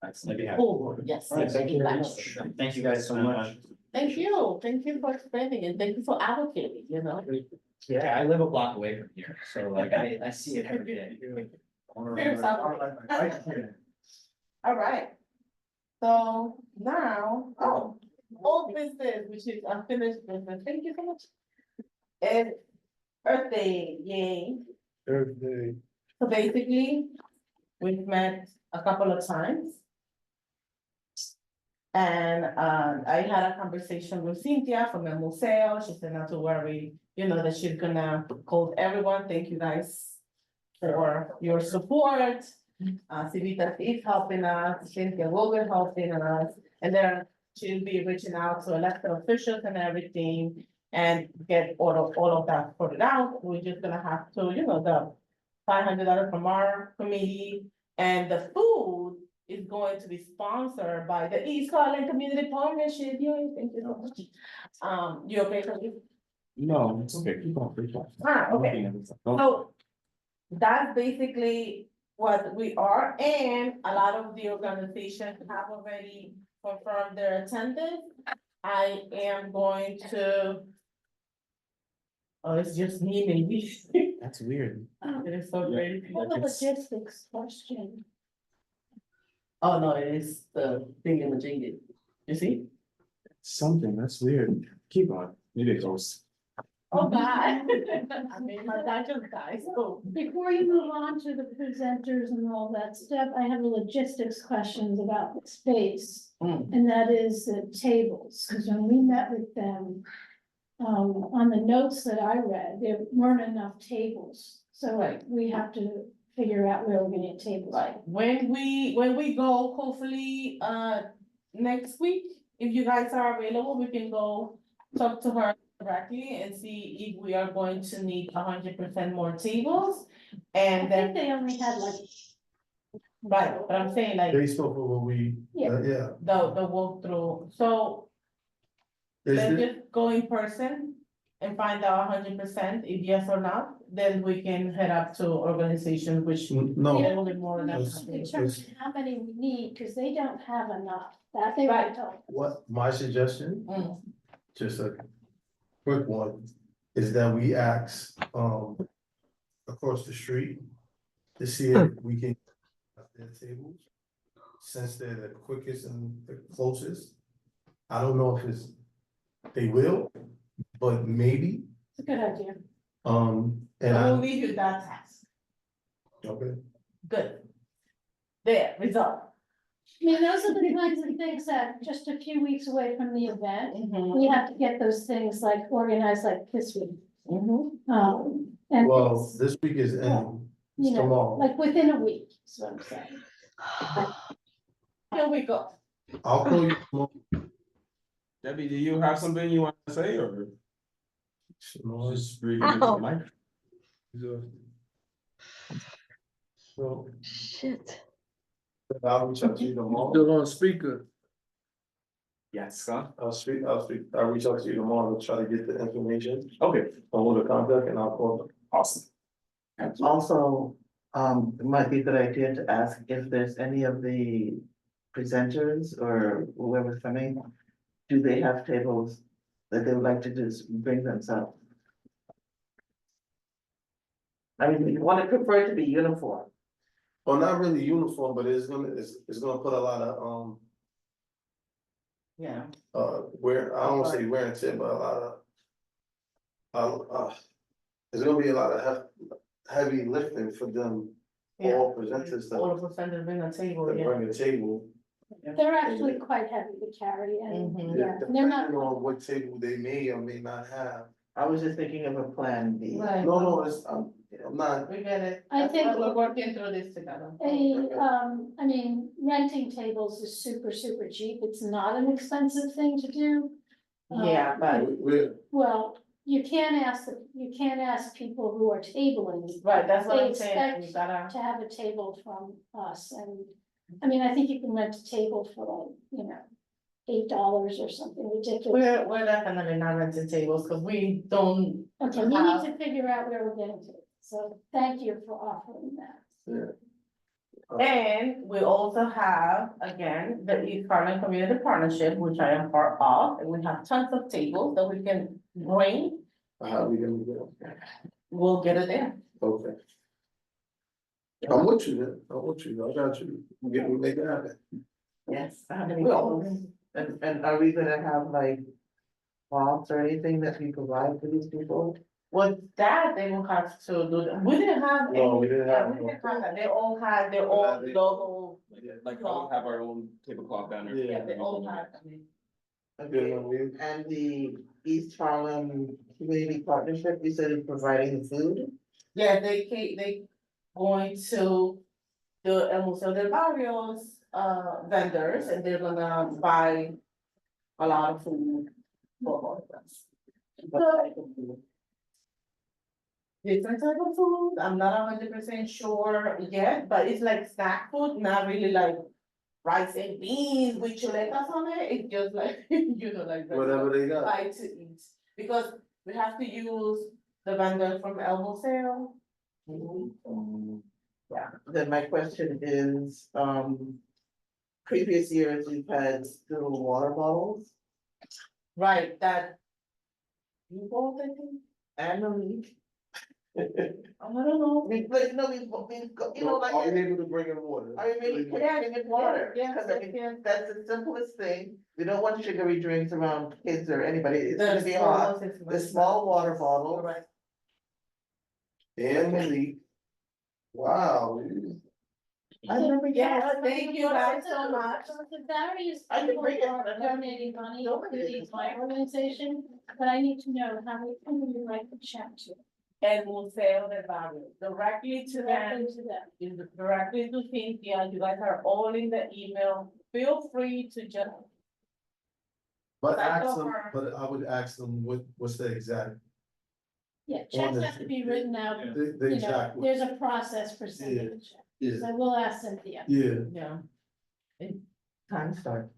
I'd be happy. Full board, yes. Thank you. Exactly. Thank you guys so much. Thank you for explaining it, thank you for advocating, Yeah, I live a block away from here, so like I see it every day. Here's All right. So now, old business, which is unfinished business, thank you so much. And Earth Day, yay. Earth Day. So basically, we've met a couple of times. And I had a conversation with Cynthia from the Museo. She said not to worry, that she's gonna call everyone. Thank you guys for your support. Civita is helping us, Cynthia will be helping us, and then she'll be reaching out to elected officials and everything. And get all of that sorted out. We're just gonna have to, the $500 from our committee, and the food is going to be sponsored by the East Harlem Community Partnership. Yay, thank you so much. You okay for you? No, it's okay, keep on, keep on. Okay. So that's basically what we are, and a lot of the organizations have already confirmed their attendance. I am going to. Oh, it's just me, maybe. That's weird. It is so great. I have a logistics question. Oh, no, it is the thing in the jingle. You see? Something, that's weird. Keep on, maybe it goes. Oh, God. I mean, my doctor's guy, so. Before you move on to the presenters and all that stuff, I have a logistics questions about the space. And that is the tables, because when we met with them, on the notes that I read, there weren't enough tables. So we have to figure out where we're gonna get tables. Right, when we go, hopefully, next week, if you guys are available, we can go talk to her directly and see if we are going to need 100% more tables. And I then, think they only had like. right, but I'm saying like, Based off of what we, yeah. the walkthrough, so let's just go in person and find out 100% if yes or not, then we can head up to organizations which. No. need a little bit more than that. Determine how many we need, because they don't have enough, that they were Right. told. What my suggestion, Mm. just a quick one, is that we ask, across the street to see if we can at their tables, since they're the quickest and the closest. I don't know if they will, but maybe, It's a good idea. and So we'll leave you that task, okay. good. There, result. I mean, those are the kinds of things that just a few weeks away from the event, Mhm. we have to get those things like organized like this week. Mhm. And Well, it's, this week is ending, it's you know, tomorrow. like within a week, is what I'm saying. Here we go. I'll call you tomorrow. Debbie, do you have something you want to say or? Just breathe into the mic. So, Shit. I'll reach out to you tomorrow. Still on speaker. Yes, Scott. I'll reach out to you tomorrow to try to get the information, Okay, or the contact, and I'll call them. awesome. Also, it might be a good idea to ask if there's any of the presenters or whoever's coming, do they have tables that they would like to just bring themselves? I mean, you want to prefer it to be uniform. Well, not really uniform, but it's gonna put a lot of, Yeah. wear, I don't wanna say wear and tear, but a lot of, there's gonna be a lot of heavy lifting for them, all presenters All that of a sudden bring a table, that yeah. bring a table. They're actually quite heavy to carry and, Mhm. yeah, and they're not. Depending on what table they may or may not have. I was just thinking of a plan B. Right. No, I'm not, We get it. I That's think- why we're working through this together. I mean, renting tables is super, super cheap. It's not an expensive thing to do. Yeah, but Well, you can't ask people who are tabling. Right, that's what They I'm saying, we expect gotta, to have a table from us, and, I mean, I think you can rent a table for like, $8 or something ridiculous. we're definitely not renting tables, cause we don't. Okay, we need to figure out where we're getting to, so thank you for offering that. And we also have, again, the East Harlem Community Partnership, which I am part of, and we have tons of tables that we can bring, how we gonna do it? we'll get it there. Okay. I'm with you, then. I got you, we make it happen. yes, how many Well- tables? And are we gonna have like walks or anything that we provide for these people? With that, they will have to do, we didn't have any. No, we didn't have we didn't have that. They all had their own logo, Like, we'll have our own tablecloth banner. yeah, they all had, I mean. Okay, and the East Harlem Community Partnership, you said is providing the food? Yeah, they going to the El Museo del Barrio's vendors, and they're gonna buy a lot of food for all of us. Different type of food, I'm not 100% sure yet, but it's like snack food, not really like rice and beans with chuletas on it, it's just like, like. Whatever they got. Buy to eat, because we have to use the vendor from El Museo. Yeah, then my question is, previous years we've had little water bottles. Right, that. You bought it? Annually. I don't know. We've like, no, we've, you know, like. Are we able to bring in water? I mean, yeah, they get water, Yeah, because I mean, that's the simplest thing, we don't want sugary drinks around kids or anybody, it's gonna be hot. The small water bottle. Right. Annually. Wow. I never Yes, thank you guys so much. The various I can people bring it. are donating money to my organization, but I need to know who you write the check to. El Museo del Barrio, directly to them, Directly to them. directly to Cynthia, you guys are all in the email, feel free to just. But Cycle ask them, her. but I would ask them what's the exact, Yeah, checks the- have to be written out, the exact. there's a process for sending a check. Yeah, So we'll ask Cynthia. yeah. Yeah. Time start.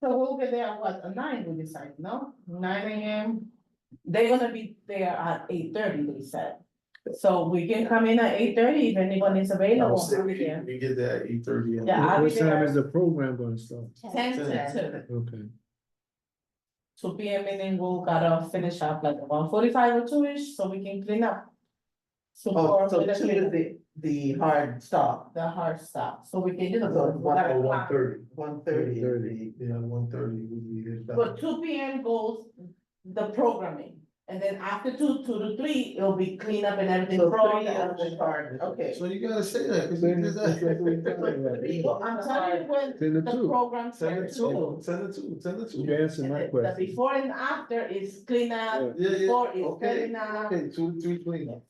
So we'll get there at what, at 9 we decide, no? 9 AM, they're gonna be there at 8:30, they said. So we can come in at 8:30 if anyone is I available. would say I'll we be there. can, we get there at 8:30. Yeah, I'll be What time there. is the program gonna start? 10 to 2. Okay. 2 PM and then we'll gotta finish up like around 45 or 2-ish, so we can clean up. So Oh, so for the two is the hard stop. the hard stop, so we can do the. So we gotta clock. 1:30. 1:30. 1:30, yeah, 1:30 would be it. But 2 PM goes the programming, and then after 2 to 3, it'll be clean up and everything. So from 3 is the hard, okay. So you gotta say that, cause we did that. I'm telling you when Send it the to. program. Send it to, send it to. You answer my The question. before and after is clean up, Yeah, yeah, before is okay, clean up. okay, 2 to 3 clean up.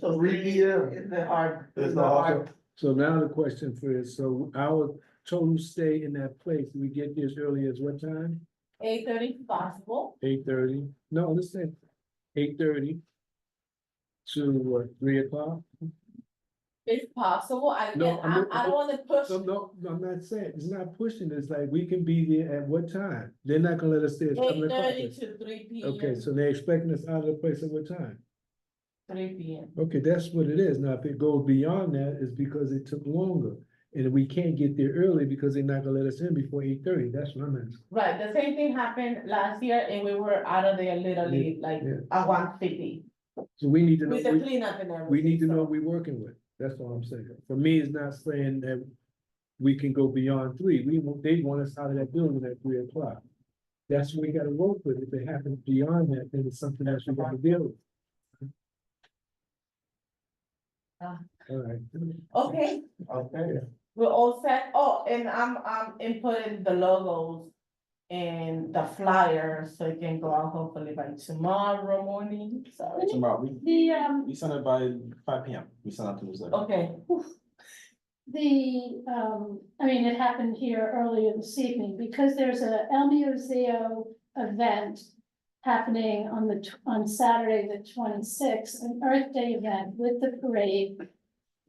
So 3 PM. is the hard. That's is the hard. hard. So now the question for is, so our total stay in that place, we get there as early as what time? 8:30 if possible. 8:30? No, listen, 8:30 to what, 3 o'clock? If possible, I No, I don't wanna push. No, I'm not saying, it's not pushing, it's like, we can be there at what time? They're not gonna let us stay at 7 o'clock. 8:30 to 3 PM. Okay, so they're expecting us out of the place at what time? 3 PM. Okay, that's what it is. Now, if it goes beyond that, it's because it took longer. And we can't get there early because they're not gonna let us in before 8:30. That's what I'm asking. Right, the same thing happened last year and we were out of there literally like yeah. at 1:50. So we need to know, With the cleanup and everything. we need to know so- what we're working with. That's all I'm saying. For me, it's not saying that we can go beyond 3. They want us out of that building at 3 o'clock. That's what we gotta work with. If it happens beyond that, then it's something else we gotta deal with. All right. Okay, Okay. we're all set. Oh, and I'm inputting the logos and the flyers, so it can go out hopefully by tomorrow morning, sorry. Tomorrow, The, we send it by 5 p.m. We send out the newsletter. Okay, I mean, it happened here earlier this evening, because there's a El Museo event happening on Saturday, the 26th, an Earth Day event with the parade.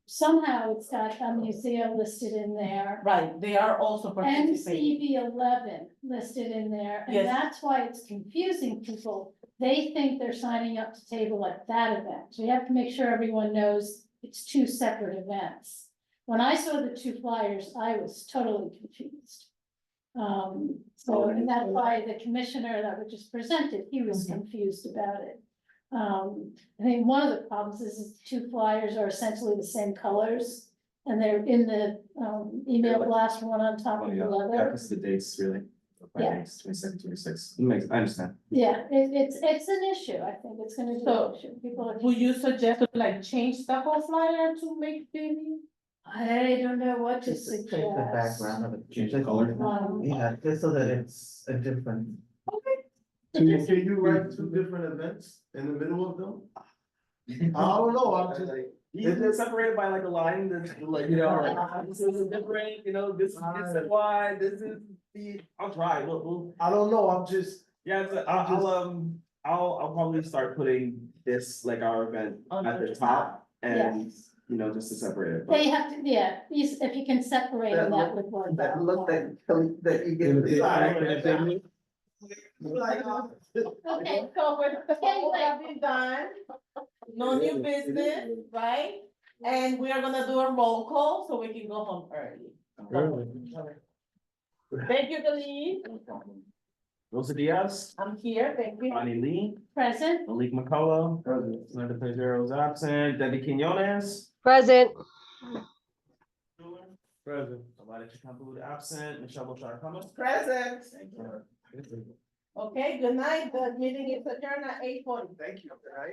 Somehow it's got El Museo listed in there. right, they are also And participating. CB11 listed in there, and Yes. that's why it's confusing people. They think they're signing up to table at that event, so you have to make sure everyone knows it's 2 separate events. When I saw the 2 flyers, I was totally confused. So, and that's why the commissioner that was just presented, he was confused about it. I think one of the problems is the 2 flyers are essentially the same colors. And they're in the email blast, one on top of the other. That's the dates, really. Yeah. 27, 26. I understand. Yeah, it's an issue, I think it's gonna be So, an issue, people are. Would you suggest to like change the whole flyer to make baby? I don't know what to Just suggest. take the background of it. Change the color. Yeah, just so that it's a different. Can you write 2 different events in the middle of them? I don't know, I'm just. It's separated by like a line that's like, you know, like, this is different, you know, this is why, this is the, I'll try, we'll. I don't know, I'm just. Yeah, I'll probably start putting this, like our event at the top and, you know, just to separate it. They have to, yeah, if you can separate them, that would work. That look that you And if get. they- Okay, so with all that being done, no new business, right? And we are gonna do a roll call so we can go home early. Early. Thank you, Khalid. Rosa Diaz, I'm here, thank you. Bonnie Lee, Present, Malik McCullough, Samantha Pedro is absent, Debbie Quinones, Present. Present. Alida Chicampo absent, Michelle Bouchard Thomas. Present. Thank you. Okay, good night. The meeting is adjourned at 8:40. Thank you.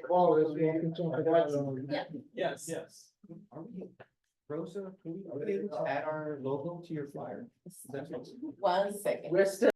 Oh, that's what we can talk about. yeah. Yes, yes. Are we, Rosa, are we able to add our logo to your flyer? One second. We're still